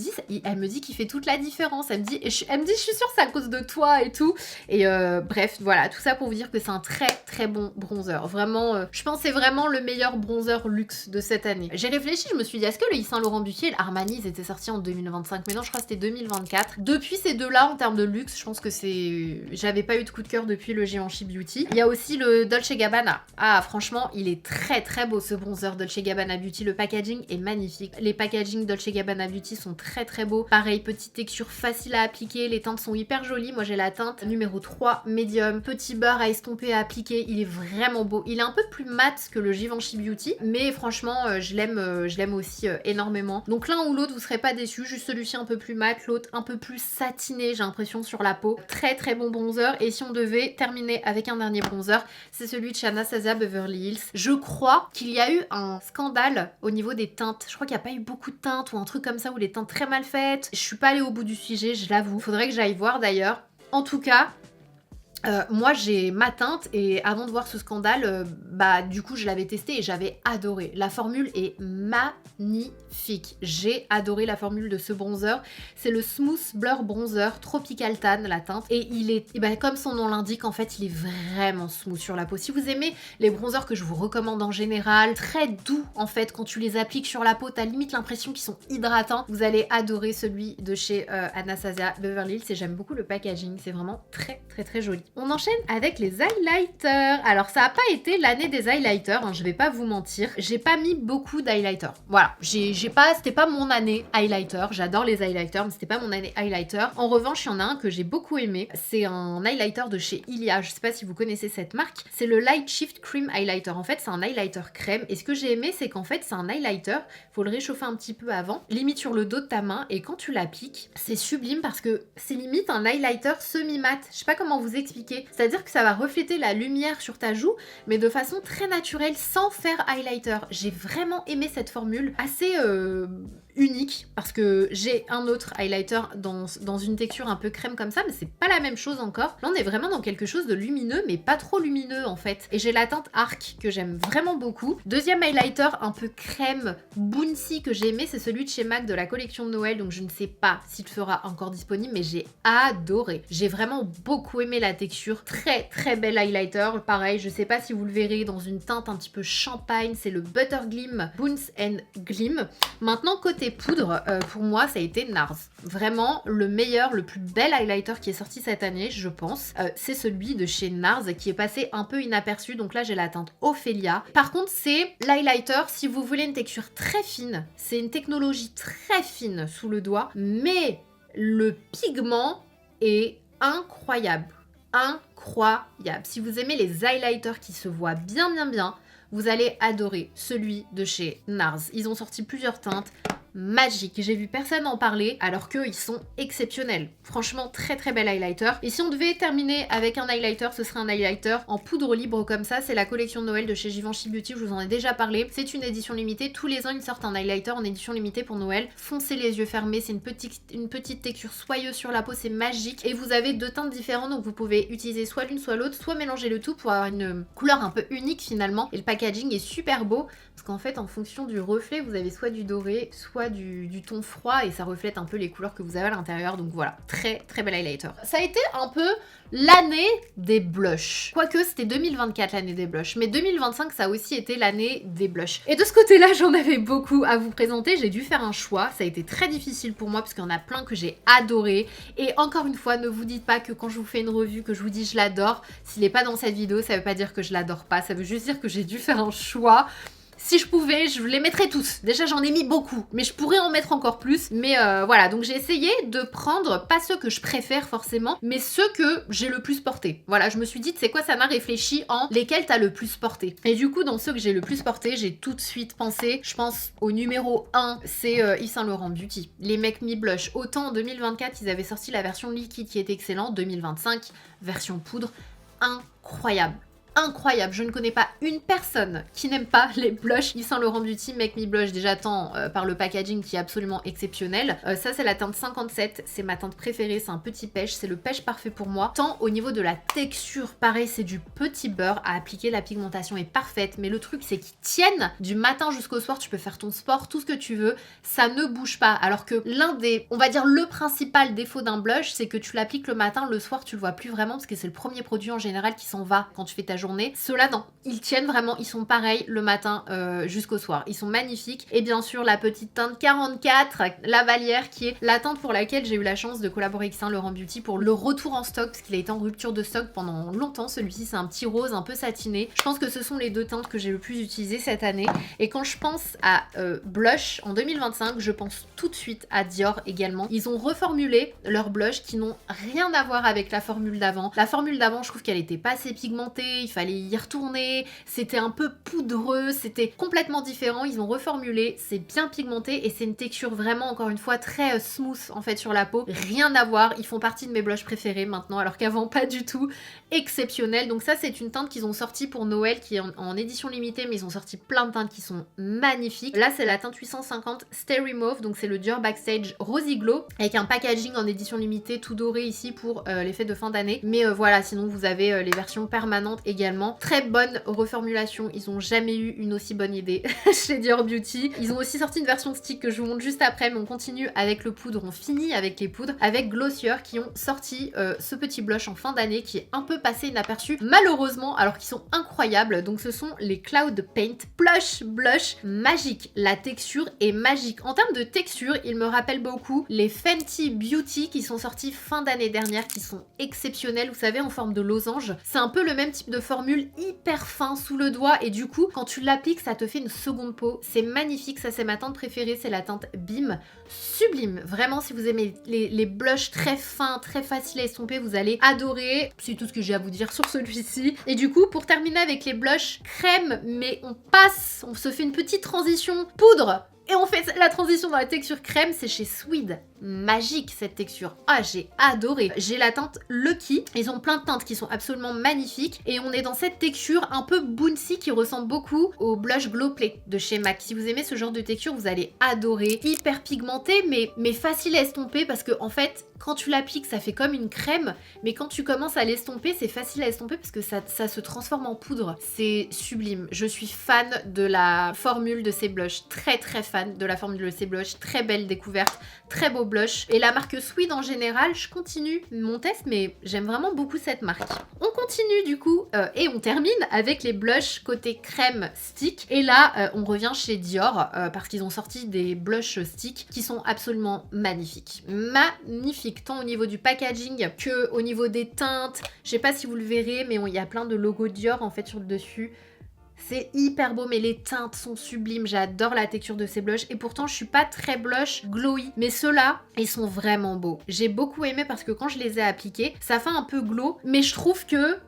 dit qu'il fait toute la différence. Elle me dit, je suis sûre c'est à cause de toi et tout. Et bref, voilà, tout ça pour vous dire que c'est un très très bon bronzer. Vraiment, je pense que c'est vraiment le meilleur bronzer luxe de cette année. J'ai réfléchi, je me suis dit, est-ce que le Yves Saint Laurent Beauty et l'Armani, ils étaient sortis en 2025? Mais non, je crois que c'était 2024. Depuis ces deux-là, en termes de luxe, je pense que c'est... J'avais pas eu de coup de cœur depuis le Givenchy Beauty. Il y a aussi le Dolce Gabbana. Ah, franchement, il est très très beau ce bronzer Dolce Gabbana Beauty. Le packaging est magnifique. Les packaging Dolce Gabbana Beauty sont très très beaux. Pareil, petite texture facile à appliquer. Les teintes sont hyper jolies. Moi, j'ai la teinte numéro 3 médium. Petit beurre à estomper, à appliquer. Il est vraiment beau. Il est un peu plus mat que le Givenchy Beauty, mais franchement, je l'aime aussi énormément. Donc l'un ou l'autre, vous serez pas déçus. Juste celui-ci un peu plus mat, l'autre un peu plus satiné, j'ai l'impression, sur la peau. Très très bon bronzer. Et si on devait terminer avec un dernier bronzer, c'est celui de Anastasia Beverly Hills. Je crois qu'il y a eu un scandale au niveau des teintes. Je crois qu'il n'y a pas eu beaucoup de teintes ou un truc comme ça, ou les teintes très mal faites. Je suis pas allée au bout du sujet, je l'avoue. Faudrait que j'aille voir d'ailleurs. En tout cas, moi j'ai ma teinte et avant de voir ce scandale, bah du coup je l'avais testé et j'avais adoré. La formule est magnifique. J'ai adoré la formule de ce bronzer. C'est le Smooth Blur Bronzer Tropical Tan, la teinte. Et il est, comme son nom l'indique, en fait il est vraiment smooth sur la peau. Si vous aimez les bronzers que je vous recommande en général, très doux en fait, quand tu les appliques sur la peau, t'as limite l'impression qu'ils sont hydratants. Vous allez adorer celui de chez Anastasia Beverly Hills et j'aime beaucoup le packaging. C'est vraiment très très très joli. On enchaîne avec les highlighters. Alors ça n'a pas été l'année des highlighters, hein, je vais pas vous mentir. J'ai pas mis beaucoup d'highlighters. Voilà, c'était pas mon année highlighter. J'adore les highlighters, mais c'était pas mon année highlighter. En revanche, il y en a un que j'ai beaucoup aimé. C'est un highlighter de chez Ilia. Je sais pas si vous connaissez cette marque. C'est le Light Shift Cream Highlighter. En fait, c'est un highlighter crème. Et ce que j'ai aimé, c'est qu'en fait, c'est un highlighter. Faut le réchauffer un petit peu avant, limite sur le dos de ta main. Et quand tu l'appliques, c'est sublime parce que c'est limite un highlighter semi-mat. Je sais pas comment vous expliquer. C'est-à-dire que ça va refléter la lumière sur ta joue, mais de façon très naturelle, sans faire highlighter. J'ai vraiment aimé cette formule, assez unique parce que j'ai un autre highlighter dans une texture un peu crème comme ça, mais c'est pas la même chose encore. Là on est vraiment dans quelque chose de lumineux mais pas trop lumineux en fait. Et j'ai la teinte Arc que j'aime vraiment beaucoup. Deuxième highlighter un peu crème bouncy que j'ai aimé, c'est celui de chez MAC de la collection de Noël, donc je ne sais pas s'il sera encore disponible, mais j'ai adoré. J'ai vraiment beaucoup aimé la texture. Très très bel highlighter. Pareil, je sais pas si vous le verrez dans une teinte un petit peu champagne, c'est le Butter Gleam Bounce and Gleam. Maintenant côté poudre, pour moi ça a été NARS. Vraiment le meilleur, le plus bel highlighter qui est sorti cette année, je pense. C'est celui de chez NARS qui est passé un peu inaperçu. Donc là j'ai la teinte Ophelia. Par contre c'est l'highlighter, si vous voulez une texture très fine, c'est une technologie très fine sous le doigt, mais le pigment est incroyable. Incroyable. Si vous aimez les highlighters qui se voient bien, vous allez adorer celui de chez NARS. Ils ont sorti plusieurs teintes magiques. J'ai vu personne en parler alors qu'ils sont exceptionnels. Franchement, très très bel highlighter. Et si on devait terminer avec un highlighter, ce serait un highlighter en poudre libre comme ça. C'est la collection de Noël de chez Givenchy Beauty, je vous en ai déjà parlé. C'est une édition limitée. Tous les ans, ils sortent un highlighter en édition limitée pour Noël. Foncez les yeux fermés. C'est une petite texture soyeuse sur la peau. C'est magique. Et vous avez deux teintes différentes, donc vous pouvez utiliser soit l'une, soit l'autre, soit mélanger le tout pour avoir une couleur un peu unique finalement. Et le packaging est super beau parce qu'en fait, en fonction du reflet, vous avez soit du doré, soit du ton froid et ça reflète un peu les couleurs que vous avez à l'intérieur. Donc voilà, très très bel highlighter. Ça a été un peu l'année des blushs. Quoique c'était 2024 l'année des blushs, mais 2025 ça a aussi été l'année des blushs. Et de ce côté-là, j'en avais beaucoup à vous présenter. J'ai dû faire un choix. Ça a été très difficile pour moi parce qu'il y en a plein que j'ai adoré. Et encore une fois, ne vous dites pas que quand je vous fais une revue, que je vous dis je l'adore. S'il n'est pas dans cette vidéo, ça veut pas dire que je l'adore pas. Ça veut juste dire que j'ai dû faire un choix. Si je pouvais, je les mettrais tous. Déjà, j'en ai mis beaucoup, mais je pourrais en mettre encore plus. Mais voilà, donc j'ai essayé de prendre, pas ceux que je préfère forcément, mais ceux que j'ai le plus porté. Voilà, je me suis dit, c'est quoi, ça m'a réfléchi en lesquels t'as le plus porté. Et du coup, dans ceux que j'ai le plus porté, j'ai tout de suite pensé, je pense au numéro 1, c'est Yves Saint Laurent Beauty. Les Make Me Blush. Autant en 2024, ils avaient sorti la version liquide qui est excellente. 2025, version poudre, incroyable. Incroyable, je ne connais pas une personne qui n'aime pas les blushs Yves Saint Laurent Beauty Make Me Blush, déjà tant par le packaging qui est absolument exceptionnel. Ça c'est la teinte 57, c'est ma teinte préférée, c'est un petit pêche, c'est le pêche parfait pour moi. Tant au niveau de la texture, pareil c'est du petit beurre à appliquer, la pigmentation est parfaite, mais le truc c'est qu'ils tiennent du matin jusqu'au soir, tu peux faire ton sport, tout ce que tu veux, ça ne bouge pas. Alors que l'un des, on va dire le principal défaut d'un blush, c'est que tu l'appliques le matin, le soir tu le vois plus vraiment parce que c'est le premier produit en général qui s'en va quand tu fais ta journée. Ceux-là non, ils tiennent vraiment, ils sont pareils le matin jusqu'au soir, ils sont magnifiques. Et bien sûr la petite teinte 44 Lavalière qui est la teinte pour laquelle j'ai eu la chance de collaborer avec Saint Laurent Beauty pour le retour en stock parce qu'il a été en rupture de stock pendant longtemps. Celui-ci c'est un petit rose un peu satiné. Je pense que ce sont les deux teintes que j'ai le plus utilisées cette année. Et quand je pense à blush en 2025, je pense tout de suite à Dior également. Ils ont reformulé leurs blushs qui n'ont rien à voir avec la formule d'avant. La formule d'avant, je trouve qu'elle était pas assez pigmentée, il fallait y retourner, c'était un peu poudreux, c'était complètement différent. Ils ont reformulé, c'est bien pigmenté et c'est une texture vraiment encore une fois très smooth en fait sur la peau. Rien à voir, ils font partie de mes blushs préférés maintenant alors qu'avant pas du tout. Exceptionnel. Donc ça c'est une teinte qu'ils ont sortie pour Noël qui est en édition limitée, mais ils ont sorti plein de teintes qui sont magnifiques. Là c'est la teinte 850 Starry Mauve, donc c'est le Dior Backstage Rosy Glow avec un packaging en édition limitée tout doré ici pour les fêtes de fin d'année. Mais voilà, sinon vous avez les versions permanentes également. Très bonne reformulation, ils ont jamais eu une aussi bonne idée chez Dior Beauty. Ils ont aussi sorti une version stick que je vous montre juste après, mais on continue avec le poudre, on finit avec les poudres, avec Glossier qui ont sorti ce petit blush en fin d'année qui est un peu passé inaperçu malheureusement alors qu'ils sont incroyables. Donc ce sont les Cloud Paint Plush Blush magique. La texture est magique. En termes de texture, ils me rappellent beaucoup les Fenty Beauty qui sont sortis fin d'année dernière, qui sont exceptionnels, vous savez, en forme de losange. C'est un peu le même type de formule, hyper fin sous le doigt et du coup quand tu l'appliques ça te fait une seconde peau. C'est magnifique, ça c'est ma teinte préférée, c'est la teinte Beam. Sublime, vraiment si vous aimez les blushs très fins, très faciles à estomper, vous allez adorer. C'est tout ce que j'ai à vous dire sur celui-ci. Et du coup pour terminer avec les blushs crème, mais on se fait une petite transition poudre Et on fait la transition dans la texture crème, c'est chez Swede. Magique cette texture. Ah, j'ai adoré. J'ai la teinte Lucky. Ils ont plein de teintes qui sont absolument magnifiques. Et on est dans cette texture un peu bouncy qui ressemble beaucoup au blush Glow Play de chez MAC. Si vous aimez ce genre de texture, vous allez adorer. Hyper pigmenté, mais facile à estomper parce que en fait, quand tu l'appliques, ça fait comme une crème. Mais quand tu commences à l'estomper, c'est facile à estomper parce que ça se transforme en poudre. C'est sublime. Je suis fan de la formule de ces blushs. Très très fan de la formule de ces blushs. Très belle découverte. Très beau blush. Et la marque Swede en général, je continue mon test, mais j'aime vraiment beaucoup cette marque. On continue du coup et on termine avec les blushs côté crème stick. Et là, on revient chez Dior parce qu'ils ont sorti des blushs stick qui sont absolument magnifiques. Magnifiques, tant au niveau du packaging que au niveau des teintes. Je sais pas si vous le verrez, mais il y a plein de logos Dior en fait sur le dessus. C'est hyper beau, mais les teintes sont sublimes. J'adore la texture de ces blushs. Et pourtant, je suis pas très blush glowy. Mais ceux-là, ils sont vraiment beaux. J'ai beaucoup aimé parce que quand je les ai appliqués, ça fait un peu glow. Mais je trouve que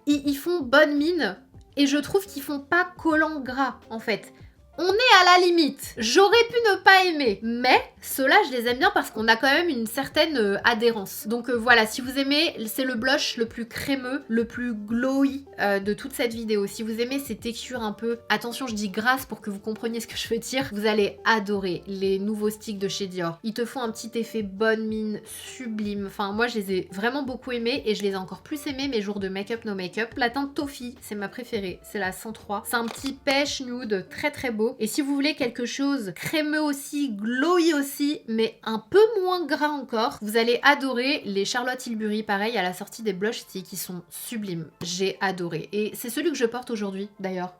ils font bonne mine. Et je trouve qu'ils font pas collant gras, en fait. On est à la limite. J'aurais pu ne pas aimer, mais ceux-là, je les aime bien parce qu'on a quand même une certaine adhérence. Donc voilà, si vous aimez, c'est le blush le plus crémeux, le plus glowy de toute cette vidéo. Si vous aimez ces textures un peu, attention, je dis grasses pour que vous compreniez ce que je veux dire, vous allez adorer les nouveaux sticks de chez Dior. Ils te font un petit effet bonne mine, sublime. Enfin, moi, je les ai vraiment beaucoup aimés et je les ai encore plus aimés mes jours de make-up, no make-up. La teinte Toffee, c'est ma préférée, c'est la 103. C'est un petit pêche nude très très beau. Et si vous voulez quelque chose crémeux aussi, glowy aussi, mais un peu moins gras encore, vous allez adorer les Charlotte Tilbury, pareil, à la sortie des blush sticks, qui sont sublimes. J'ai adoré. Et c'est celui que je porte aujourd'hui, d'ailleurs.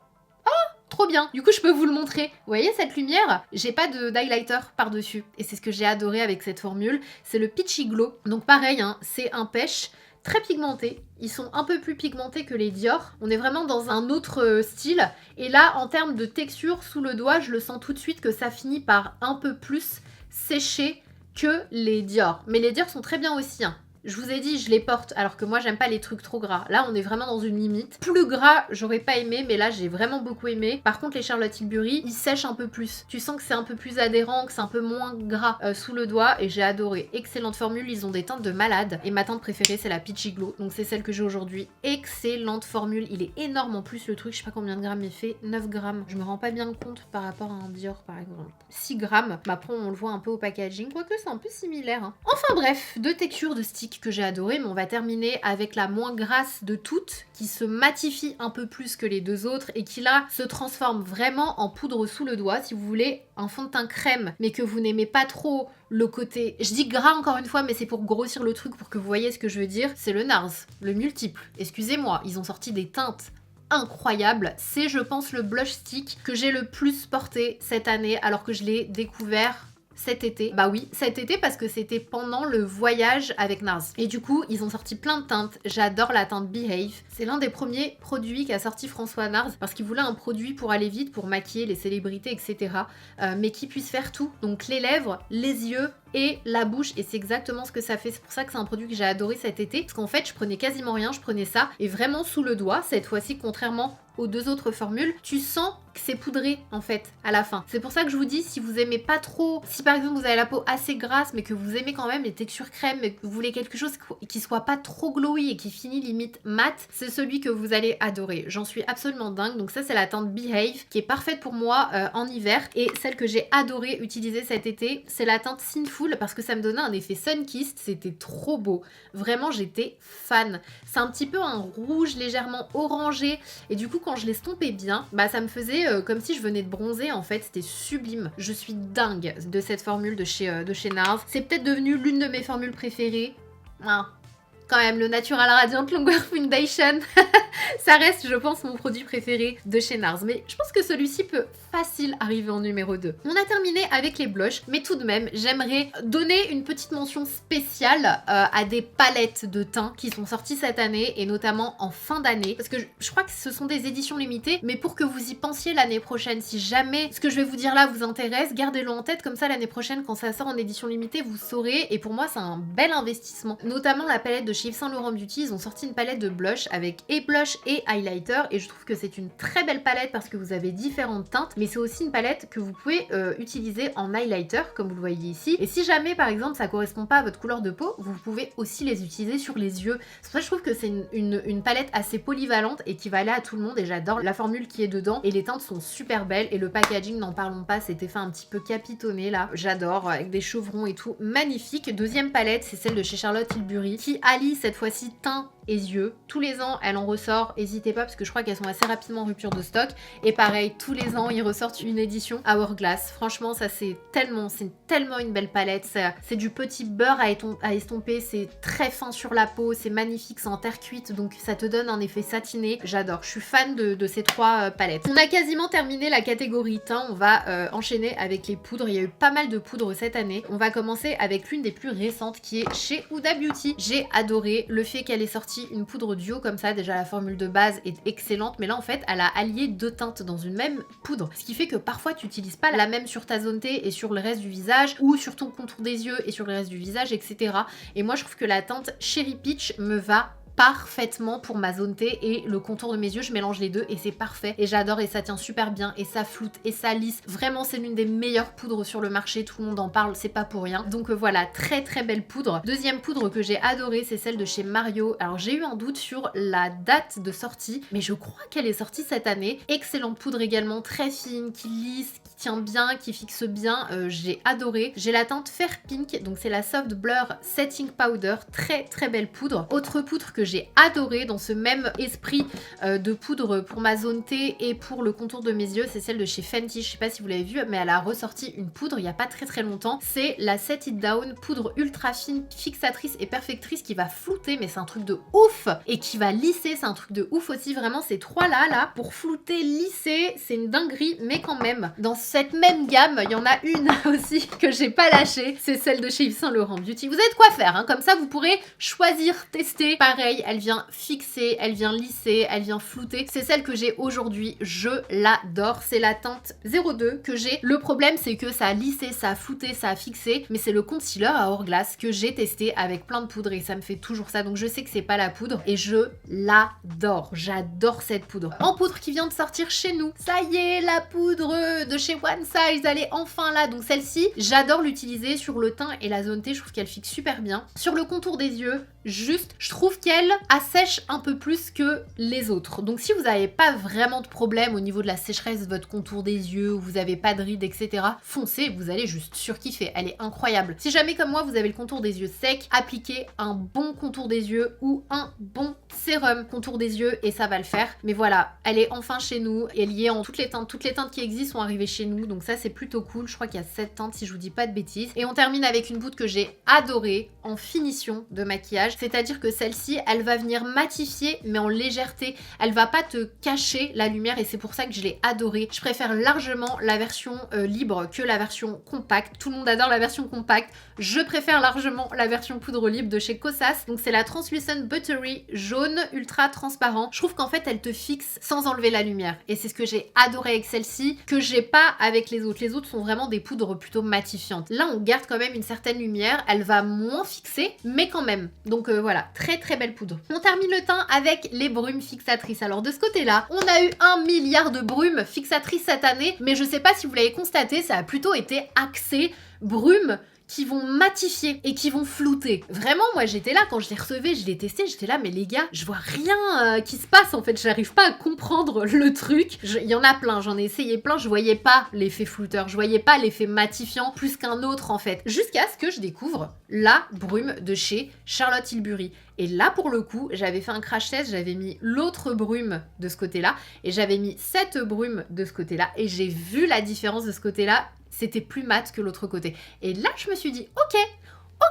Trop bien. Du coup, je peux vous le montrer. Vous voyez cette lumière? J'ai pas d'highlighter par-dessus. Et c'est ce que j'ai adoré avec cette formule. C'est le Peachy Glow. Donc pareil, hein, c'est un pêche très pigmenté. Ils sont un peu plus pigmentés que les Dior. On est vraiment dans un autre style. Et là, en termes de texture sous le doigt, je le sens tout de suite que ça finit par un peu plus sécher que les Dior. Mais les Dior sont très bien aussi, hein. Je vous ai dit, je les porte, alors que moi, j'aime pas les trucs trop gras. Là, on est vraiment dans une limite. Plus gras, j'aurais pas aimé, mais là, j'ai vraiment beaucoup aimé. Par contre, les Charlotte Tilbury, ils sèchent un peu plus. Tu sens que c'est un peu plus adhérent, que c'est un peu moins gras sous le doigt, et j'ai adoré. Excellente formule, ils ont des teintes de malade. Et ma teinte préférée, c'est la Peachy Glow, donc c'est celle que j'ai aujourd'hui. Excellente formule, il est énorme en plus, le truc, je sais pas combien de grammes il fait, 9 grammes. Je me rends pas bien compte par rapport à un Dior, par exemple. 6 grammes, mais après, on le voit un peu au packaging, quoique c'est un peu similaire, hein. Enfin bref, deux textures de stick que j'ai adoré, mais on va terminer avec la moins grasse de toutes, qui se matifie un peu plus que les deux autres et qui là se transforme vraiment en poudre sous le doigt. Si vous voulez un fond de teint crème, mais que vous n'aimez pas trop le côté, je dis gras encore une fois, mais c'est pour grossir le truc, pour que vous voyez ce que je veux dire, c'est le NARS, le multiple. Excusez-moi, ils ont sorti des teintes incroyables. C'est, je pense, le blush stick que j'ai le plus porté cette année, alors que je l'ai découvert cet été. Bah oui, cet été parce que c'était pendant le voyage avec NARS. Et du coup, ils ont sorti plein de teintes. J'adore la teinte Behave. C'est l'un des premiers produits qu'a sorti François NARS parce qu'il voulait un produit pour aller vite, pour maquiller les célébrités, etc. Mais qui puisse faire tout. Donc les lèvres, les yeux et la bouche, et c'est exactement ce que ça fait. C'est pour ça que c'est un produit que j'ai adoré cet été, parce qu'en fait je prenais quasiment rien, je prenais ça et vraiment sous le doigt cette fois-ci, contrairement aux deux autres formules, tu sens que c'est poudré en fait à la fin. C'est pour ça que je vous dis, si vous aimez pas trop, si par exemple vous avez la peau assez grasse mais que vous aimez quand même les textures crème, mais que vous voulez quelque chose qui soit pas trop glowy et qui finit limite mat, c'est celui que vous allez adorer. J'en suis absolument dingue. Donc ça, c'est la teinte Behave qui est parfaite pour moi en hiver, et celle que j'ai adoré utiliser cet été, c'est la teinte Sinful parce que ça me donnait un effet sun-kissed. C'était trop beau, vraiment j'étais fan. C'est un petit peu un rouge légèrement orangé, et du coup quand je l'estompais bien, bah ça me faisait comme si je venais de bronzer en fait. C'était sublime. Je suis dingue de cette formule de chez NARS. C'est peut-être devenu l'une de mes formules préférées. Ah, quand même, le Natural Radiant Longwear Foundation, ça reste, je pense, mon produit préféré de chez NARS. Mais je pense que celui-ci peut facile arriver en numéro 2. On a terminé avec les blushs, mais tout de même, j'aimerais donner une petite mention spéciale à des palettes de teint qui sont sorties cette année, et notamment en fin d'année, parce que je crois que ce sont des éditions limitées, mais pour que vous y pensiez l'année prochaine, si jamais ce que je vais vous dire là vous intéresse, gardez-le en tête, comme ça l'année prochaine, quand ça sort en édition limitée, vous saurez, et pour moi c'est un bel investissement. Notamment la palette de chez Yves Saint Laurent Beauty, ils ont sorti une palette de blush avec et blush et highlighter et je trouve que c'est une très belle palette parce que vous avez différentes teintes, mais c'est aussi une palette que vous pouvez utiliser en highlighter comme vous le voyez ici. Et si jamais par exemple ça correspond pas à votre couleur de peau, vous pouvez aussi les utiliser sur les yeux. C'est pour ça que je trouve que c'est une palette assez polyvalente et qui va aller à tout le monde et j'adore la formule qui est dedans et les teintes sont super belles et le packaging n'en parlons pas, c'était fait un petit peu capitonné là, j'adore, avec des chevrons et tout, magnifique. Deuxième palette, c'est celle de chez Charlotte Tilbury qui allie cette fois-ci teint et yeux. Tous les ans, elle en ressort, n'hésitez pas parce que je crois qu'elles sont assez rapidement en rupture de stock. Et pareil, tous les ans, ils ressortent une édition Hourglass. Franchement, ça c'est tellement une belle palette. C'est du petit beurre à estomper, c'est très fin sur la peau, c'est magnifique, c'est en terre cuite, donc ça te donne un effet satiné. J'adore, je suis fan de ces trois palettes. On a quasiment terminé la catégorie teint, on va enchaîner avec les poudres. Il y a eu pas mal de poudres cette année. On va commencer avec l'une des plus récentes qui est chez Huda Beauty. J'ai adoré le fait qu'elle ait sorti une poudre duo comme ça. Déjà la formule de base est excellente, mais là en fait elle a allié deux teintes dans une même poudre, ce qui fait que parfois tu n'utilises pas la même sur ta zone T et sur le reste du visage, ou sur ton contour des yeux et sur le reste du visage, etc. Et moi je trouve que la teinte Cherry Peach me va parfaitement pour ma zone T et le contour de mes yeux, je mélange les deux et c'est parfait et j'adore et ça tient super bien et ça floute et ça lisse. Vraiment c'est l'une des meilleures poudres sur le marché, tout le monde en parle, c'est pas pour rien. Donc voilà, très belle poudre. Deuxième poudre que j'ai adorée, c'est celle de chez Mario. Alors j'ai eu un doute sur la date de sortie, mais je crois qu'elle est sortie cette année. Excellente poudre également, très fine, qui lisse, qui tient bien, qui fixe bien, j'ai adoré. J'ai la teinte Fair Pink, donc c'est la Soft Blur Setting Powder, très belle poudre. Autre poudre que j'ai adoré dans ce même esprit de poudre pour ma zone T et pour le contour de mes yeux, c'est celle de chez Fenty. Je sais pas si vous l'avez vu, mais elle a ressorti une poudre il y a pas très longtemps. C'est la Set It Down, poudre ultra fine, fixatrice et perfectrice qui va flouter, mais c'est un truc de ouf, et qui va lisser, c'est un truc de ouf aussi. Vraiment ces trois là pour flouter, lisser, c'est une dinguerie, mais quand même dans cette même gamme il y en a une aussi que j'ai pas lâché, c'est celle de chez Yves Saint Laurent Beauty. Vous avez de quoi faire, hein, comme ça vous pourrez choisir, tester. Pareil, elle vient fixer, elle vient lisser, elle vient flouter. C'est celle que j'ai aujourd'hui, je l'adore. C'est la teinte 02 que j'ai. Le problème, c'est que ça a lissé, ça a flouté, ça a fixé, mais c'est le concealer à Hourglass que j'ai testé avec plein de poudre et ça me fait toujours ça. Donc je sais que c'est pas la poudre et je l'adore. J'adore cette poudre. En poudre qui vient de sortir chez nous. Ça y est, la poudre de chez One Size, elle est enfin là. Donc celle-ci, j'adore l'utiliser sur le teint et la zone T. Je trouve qu'elle fixe super bien. Sur le contour des yeux, juste, je trouve qu'elle assèche un peu plus que les autres. Donc si vous n'avez pas vraiment de problème au niveau de la sécheresse de votre contour des yeux, ou vous n'avez pas de rides, etc., foncez, vous allez juste surkiffer. Elle est incroyable. Si jamais comme moi vous avez le contour des yeux sec, appliquez un bon contour des yeux ou un bon sérum contour des yeux et ça va le faire. Mais voilà, elle est enfin chez nous. Elle y est en toutes les teintes. Toutes les teintes qui existent sont arrivées chez nous. Donc ça c'est plutôt cool. Je crois qu'il y a 7 teintes si je vous dis pas de bêtises. Et on termine avec une poudre que j'ai adorée en finition de maquillage. C'est-à-dire que celle-ci, elle va venir matifier mais en légèreté. Elle va pas te cacher la lumière et c'est pour ça que je l'ai adorée. Je préfère largement la version libre que la version compacte. Tout le monde adore la version compacte. Je préfère largement la version poudre libre de chez Kosas. Donc c'est la Translucent Buttery jaune ultra transparent. Je trouve qu'en fait elle te fixe sans enlever la lumière et c'est ce que j'ai adoré avec celle-ci que j'ai pas avec les autres. Les autres sont vraiment des poudres plutôt matifiantes. Là on garde quand même une certaine lumière. Elle va moins fixer mais quand même. Donc voilà, très belle poudre. On termine le teint avec les brumes fixatrices. Alors de ce côté-là, on a eu 1 milliard de brumes fixatrices cette année, mais je sais pas si vous l'avez constaté, ça a plutôt été axé brumes qui vont matifier et qui vont flouter. Vraiment, moi j'étais là quand je les recevais, je les testais, j'étais là, mais les gars, je vois rien qui se passe en fait, j'arrive pas à comprendre le truc. Il y en a plein, j'en ai essayé plein, je voyais pas l'effet flouteur, je voyais pas l'effet matifiant plus qu'un autre en fait. Jusqu'à ce que je découvre la brume de chez Charlotte Tilbury. Et là pour le coup, j'avais fait un crash test, j'avais mis l'autre brume de ce côté-là et j'avais mis cette brume de ce côté-là et j'ai vu la différence de ce côté-là. C'était plus mat que l'autre côté. Et là, je me suis dit, ok,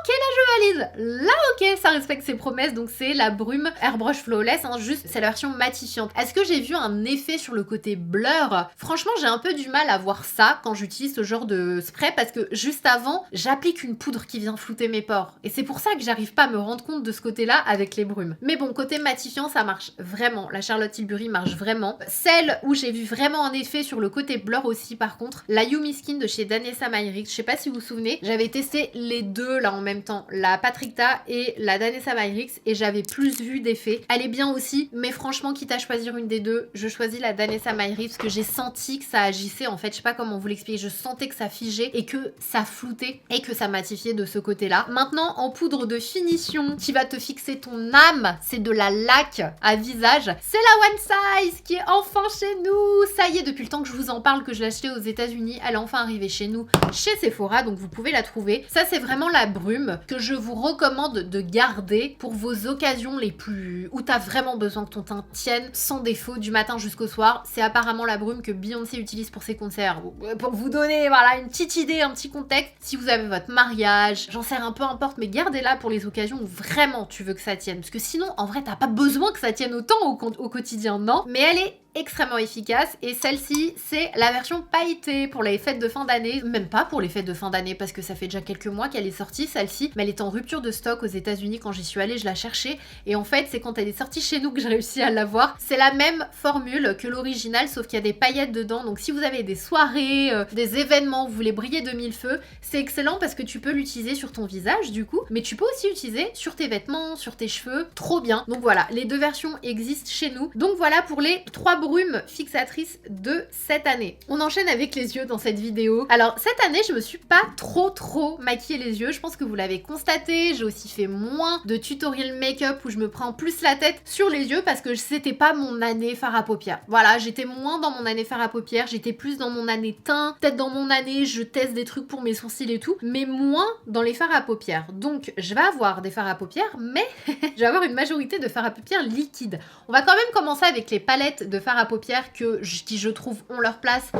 là je valide, là ok, ça respecte ses promesses, donc c'est la brume Airbrush Flawless, hein, juste c'est la version matifiante. Est-ce que j'ai vu un effet sur le côté blur? Franchement j'ai un peu du mal à voir ça quand j'utilise ce genre de spray parce que juste avant, j'applique une poudre qui vient flouter mes pores. Et c'est pour ça que j'arrive pas à me rendre compte de ce côté-là avec les brumes. Mais bon, côté matifiant, ça marche vraiment. La Charlotte Tilbury marche vraiment. Celle où j'ai vu vraiment un effet sur le côté blur aussi par contre, la Yumi Skin de chez Danessa Myricks, je sais pas si vous vous souvenez, j'avais testé les deux là en même temps la Patricta et la Danessa Myricks et j'avais plus vu d'effets. Elle est bien aussi, mais franchement, quitte à choisir une des deux, je choisis la Danessa Myricks parce que j'ai senti que ça agissait en fait, je sais pas comment vous l'expliquer, je sentais que ça figeait et que ça floutait et que ça matifiait de ce côté-là. Maintenant, en poudre de finition qui va te fixer ton âme, c'est de la laque à visage. C'est la One Size qui est enfin chez nous. Ça y est, depuis le temps que je vous en parle, que je l'ai achetée aux États-Unis, elle est enfin arrivée chez nous, chez Sephora, donc vous pouvez la trouver. Ça, c'est vraiment la brume que je vous recommande de garder pour vos occasions les plus... où t'as vraiment besoin que ton teint tienne sans défaut du matin jusqu'au soir. C'est apparemment la brume que Beyoncé utilise pour ses concerts. Pour vous donner, voilà, une petite idée, un petit contexte. Si vous avez votre mariage, j'en sais un peu importe, mais gardez-la pour les occasions où vraiment tu veux que ça tienne. Parce que sinon, en vrai, t'as pas besoin que ça tienne autant au quotidien, non? Mais elle est extrêmement efficace et celle-ci c'est la version pailletée pour les fêtes de fin d'année, même pas pour les fêtes de fin d'année parce que ça fait déjà quelques mois qu'elle est sortie celle-ci, mais elle est en rupture de stock aux États-Unis. Quand j'y suis allée je la cherchais et en fait c'est quand elle est sortie chez nous que j'ai réussi à l'avoir. C'est la même formule que l'original sauf qu'il y a des paillettes dedans, donc si vous avez des soirées, des événements, vous voulez briller de mille feux, c'est excellent parce que tu peux l'utiliser sur ton visage du coup, mais tu peux aussi l'utiliser sur tes vêtements, sur tes cheveux, trop bien. Donc voilà, les deux versions existent chez nous. Donc voilà pour les 3 brumes fixatrices de cette année. On enchaîne avec les yeux dans cette vidéo. Alors cette année je me suis pas trop maquillé les yeux, je pense que vous l'avez constaté. J'ai aussi fait moins de tutoriel make-up où je me prends plus la tête sur les yeux parce que c'était pas mon année fard à paupières. Voilà, j'étais moins dans mon année fard à paupières, j'étais plus dans mon année teint, peut-être dans mon année je teste des trucs pour mes sourcils et tout, mais moins dans les fards à paupières. Donc je vais avoir des fards à paupières, mais je vais avoir une majorité de fards à paupières liquides. On va quand même commencer avec les palettes de fards à paupières qui je trouve ont leur place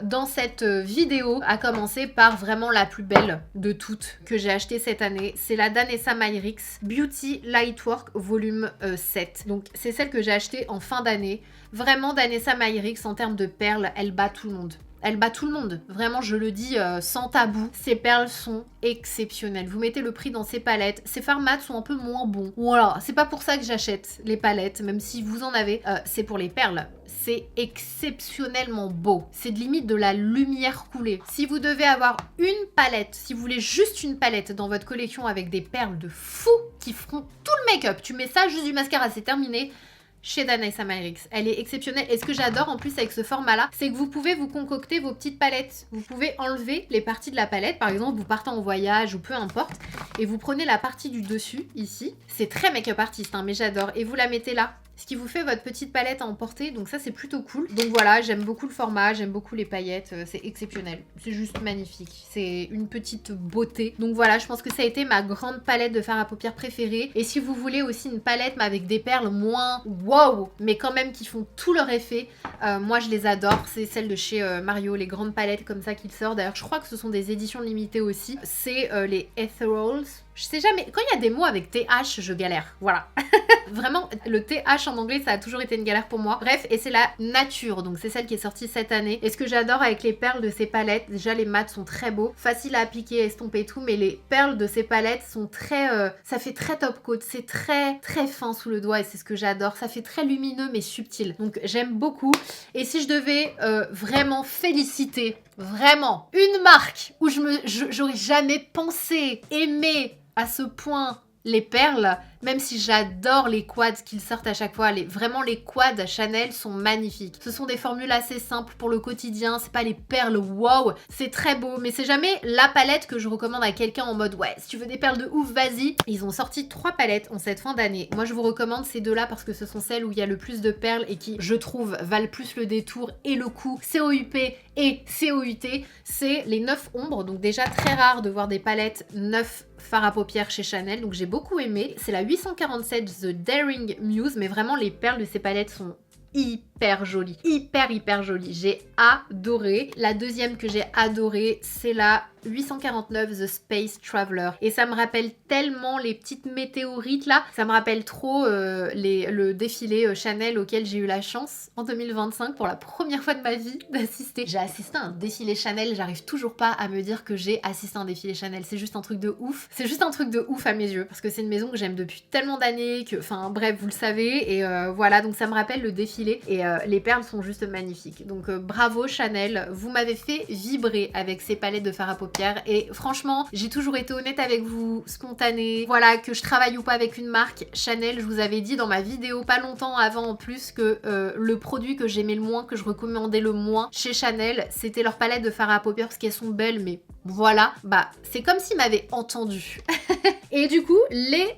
dans cette vidéo, à commencer par vraiment la plus belle de toutes que j'ai achetée cette année. C'est la Danessa Myricks Beauty Lightwork volume 7. Donc c'est celle que j'ai achetée en fin d'année. Vraiment Danessa Myricks en termes de perles, elle bat tout le monde. Elle bat tout le monde, vraiment je le dis sans tabou. Ces perles sont exceptionnelles. Vous mettez le prix dans ces palettes. Ces fards mat sont un peu moins bons. Voilà, c'est pas pour ça que j'achète les palettes, même si vous en avez. C'est pour les perles. C'est exceptionnellement beau. C'est de limite de la lumière coulée. Si vous devez avoir une palette, si vous voulez juste une palette dans votre collection avec des perles de fou qui feront tout le make-up, tu mets ça, juste du mascara, c'est terminé. Chez Danessa Myricks. Elle est exceptionnelle. Et ce que j'adore en plus avec ce format-là, c'est que vous pouvez vous concocter vos petites palettes. Vous pouvez enlever les parties de la palette. Par exemple, vous partez en voyage ou peu importe. Et vous prenez la partie du dessus, ici. C'est très make-up artiste, hein, mais j'adore. Et vous la mettez là. Ce qui vous fait votre petite palette à emporter. Donc ça, c'est plutôt cool. Donc voilà, j'aime beaucoup le format. J'aime beaucoup les paillettes. C'est exceptionnel. C'est juste magnifique. C'est une petite beauté. Donc voilà, je pense que ça a été ma grande palette de fard à paupières préférée. Et si vous voulez aussi une palette, mais avec des perles moins wow, mais quand même qui font tout leur effet, moi je les adore. C'est celle de chez Mario, les grandes palettes comme ça qu'il sort. D'ailleurs, je crois que ce sont des éditions limitées aussi. C'est les Ethereals. Je sais jamais, quand il y a des mots avec TH, je galère, voilà. Vraiment, le TH en anglais, ça a toujours été une galère pour moi. Bref, et c'est la Nature, donc c'est celle qui est sortie cette année. Et ce que j'adore avec les perles de ces palettes, déjà les mats sont très beaux, faciles à appliquer, estomper et tout, mais les perles de ces palettes sont très... ça fait très top coat, c'est très fin sous le doigt et c'est ce que j'adore. Ça fait très lumineux mais subtil, donc j'aime beaucoup. Et si je devais vraiment féliciter, vraiment, une marque où j'aurais jamais pensé aimer à ce point les perles, même si j'adore les quads qu'ils sortent à chaque fois, vraiment les quads Chanel sont magnifiques. Ce sont des formules assez simples pour le quotidien, c'est pas les perles wow, c'est très beau, mais c'est jamais la palette que je recommande à quelqu'un en mode ouais, si tu veux des perles de ouf, vas-y. Ils ont sorti 3 palettes en cette fin d'année. Moi je vous recommande ces deux-là parce que ce sont celles où il y a le plus de perles et qui, je trouve, valent plus le détour et le coût. COUP et COUT, c'est les 9 ombres, donc déjà très rare de voir des palettes 9 fard à paupières chez Chanel, donc j'ai beaucoup aimé. C'est la 847 The Daring Muse, mais vraiment les perles de ces palettes sont hyper jolies, hyper jolies. J'ai adoré. La deuxième que j'ai adorée, c'est la 849 The Space Traveler. Et ça me rappelle tellement les petites météorites là. Ça me rappelle trop le défilé Chanel auquel j'ai eu la chance en 2025 pour la première fois de ma vie d'assister. J'ai assisté à un défilé Chanel. J'arrive toujours pas à me dire que j'ai assisté à un défilé Chanel. C'est juste un truc de ouf. C'est juste un truc de ouf à mes yeux. Parce que c'est une maison que j'aime depuis tellement d'années que... Enfin bref, vous le savez. Et voilà, donc ça me rappelle le défilé. Et les perles sont juste magnifiques. Donc bravo Chanel. Vous m'avez fait vibrer avec ces palettes de fard à paupières. paupières. Et franchement, j'ai toujours été honnête avec vous, spontanée. Voilà, que je travaille ou pas avec une marque, Chanel, je vous avais dit dans ma vidéo pas longtemps avant en plus que le produit que j'aimais le moins, que je recommandais le moins chez Chanel, c'était leur palette de fards à paupières parce qu'elles sont belles, mais voilà, bah c'est comme s'ils m'avaient entendu. Et du coup, les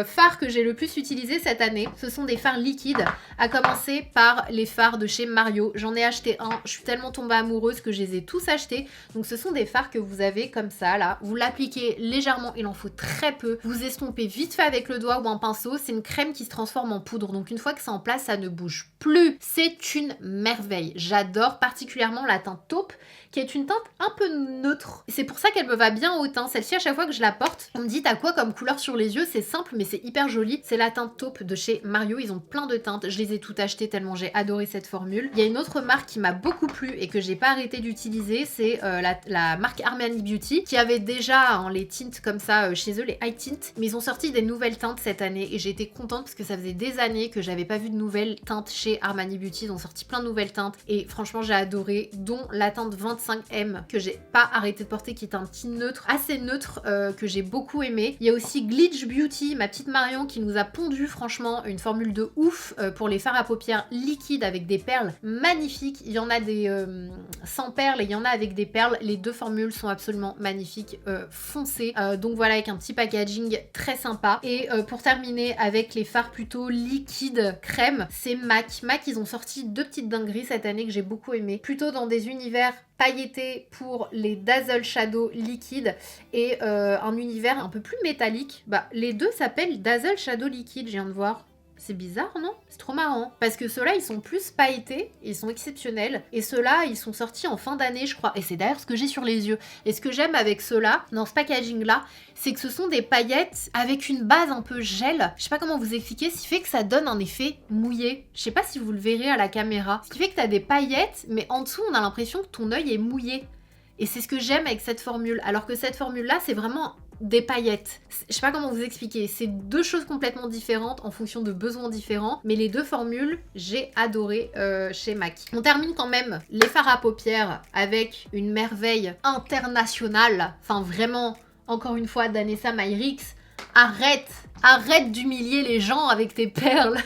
fards que j'ai le plus utilisés cette année, ce sont des fards liquides, à commencer par les fards de chez Mario. J'en ai acheté un, je suis tellement tombée amoureuse que je les ai tous achetés. Donc ce sont des fards que vous avez comme ça, là. Vous l'appliquez légèrement, il en faut très peu. Vous estompez vite fait avec le doigt ou un pinceau. C'est une crème qui se transforme en poudre, donc une fois que c'est en place, ça ne bouge plus. C'est une merveille. J'adore particulièrement la teinte taupe, qui est une teinte un peu neutre. C'est pour ça qu'elle me va bien au teint. Celle-ci, à chaque fois que je la porte, on me dit t'as quoi comme couleur sur les yeux? C'est simple, mais c'est hyper joli. C'est la teinte taupe de chez Mario. Ils ont plein de teintes. Je les ai toutes achetées tellement j'ai adoré cette formule. Il y a une autre marque qui m'a beaucoup plu et que j'ai pas arrêté d'utiliser. C'est la marque Armani Beauty, qui avait déjà les tints comme ça chez eux, les high tints. Mais ils ont sorti des nouvelles teintes cette année et j'ai été contente parce que ça faisait des années que j'avais pas vu de nouvelles teintes chez Armani Beauty. Ils ont sorti plein de nouvelles teintes et franchement j'ai adoré, dont la teinte 25M que j'ai pas arrêté de porter, qui est un petit neutre, assez neutre, que j'ai beaucoup aimé. Il y a aussi Glitch Beauty, ma petite Marion, qui nous a pondu franchement une formule de ouf pour les fards à paupières liquides avec des perles magnifiques. Il y en a des sans perles et il y en a avec des perles. Les deux formules sont absolument magnifiques, foncées. Donc voilà, avec un petit packaging très sympa. Et pour terminer avec les fards plutôt liquides crème, c'est MAC. MAC, ils ont sorti deux petites dingueries cette année que j'ai beaucoup aimé. Plutôt dans des univers pailleté pour les Dazzle Shadow liquides et un univers un peu plus métallique. Bah, les deux s'appellent Dazzle Shadow Liquide, je viens de voir. C'est bizarre, non? C'est trop marrant. Parce que ceux-là, ils sont plus pailletés, ils sont exceptionnels. Et ceux-là, ils sont sortis en fin d'année, je crois. Et c'est d'ailleurs ce que j'ai sur les yeux. Et ce que j'aime avec ceux-là, dans ce packaging-là, c'est que ce sont des paillettes avec une base un peu gel. Je sais pas comment vous expliquer, ce qui fait que ça donne un effet mouillé. Je sais pas si vous le verrez à la caméra. Ce qui fait que t'as des paillettes, mais en dessous, on a l'impression que ton œil est mouillé. Et c'est ce que j'aime avec cette formule. Alors que cette formule-là, c'est vraiment des paillettes. Je sais pas comment vous expliquer. C'est deux choses complètement différentes en fonction de besoins différents. Mais les deux formules, j'ai adoré chez MAC. On termine quand même les fards à paupières avec une merveille internationale. Enfin vraiment, encore une fois, Danessa Myrix. Arrête d'humilier les gens avec tes perles.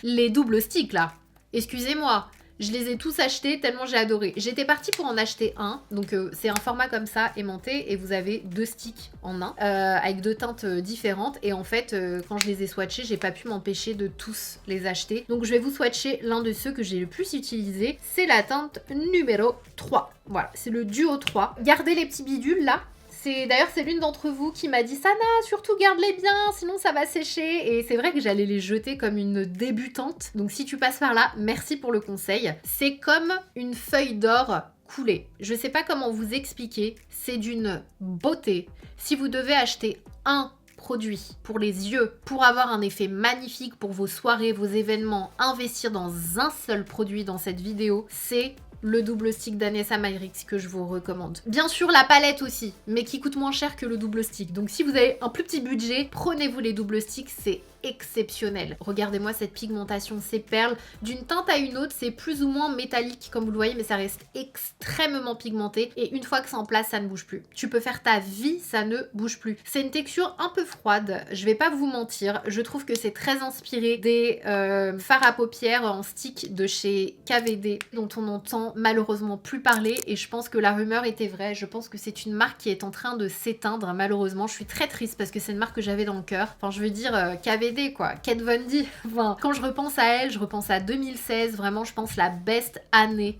Les doubles sticks là. Excusez-moi. Je les ai tous achetés tellement j'ai adoré. J'étais partie pour en acheter un. Donc c'est un format comme ça aimanté et vous avez deux sticks en un avec deux teintes différentes. Et en fait quand je les ai swatchés, j'ai pas pu m'empêcher de tous les acheter. Donc je vais vous swatcher l'un de ceux que j'ai le plus utilisé. C'est la teinte numéro 3. Voilà, c'est le duo 3. Gardez les petits bidules là. D'ailleurs, c'est l'une d'entre vous qui m'a dit « Sana, surtout garde-les bien, sinon ça va sécher ». Et c'est vrai que j'allais les jeter comme une débutante. Donc si tu passes par là, merci pour le conseil. C'est comme une feuille d'or coulée. Je sais pas comment vous expliquer, c'est d'une beauté. Si vous devez acheter un produit pour les yeux, pour avoir un effet magnifique pour vos soirées, vos événements, investir dans un seul produit dans cette vidéo, c'est le double stick Danessa Myrix que je vous recommande. Bien sûr la palette aussi, mais qui coûte moins cher que le double stick. Donc si vous avez un plus petit budget, prenez-vous les double sticks, c'est exceptionnel. Regardez-moi cette pigmentation, ces perles. D'une teinte à une autre, c'est plus ou moins métallique comme vous le voyez, mais ça reste extrêmement pigmenté. Et une fois que c'est en place, ça ne bouge plus. Tu peux faire ta vie, ça ne bouge plus. C'est une texture un peu froide, je vais pas vous mentir. Je trouve que c'est très inspiré des fards à paupières en stick de chez KVD, dont on entend malheureusement plus parler. Et je pense que la rumeur était vraie. Je pense que c'est une marque qui est en train de s'éteindre, malheureusement. Je suis très triste parce que c'est une marque que j'avais dans le cœur. Enfin, je veux dire, KVD quoi, Kat Von D. Enfin, quand je repense à elle, je repense à 2016, vraiment je pense la best année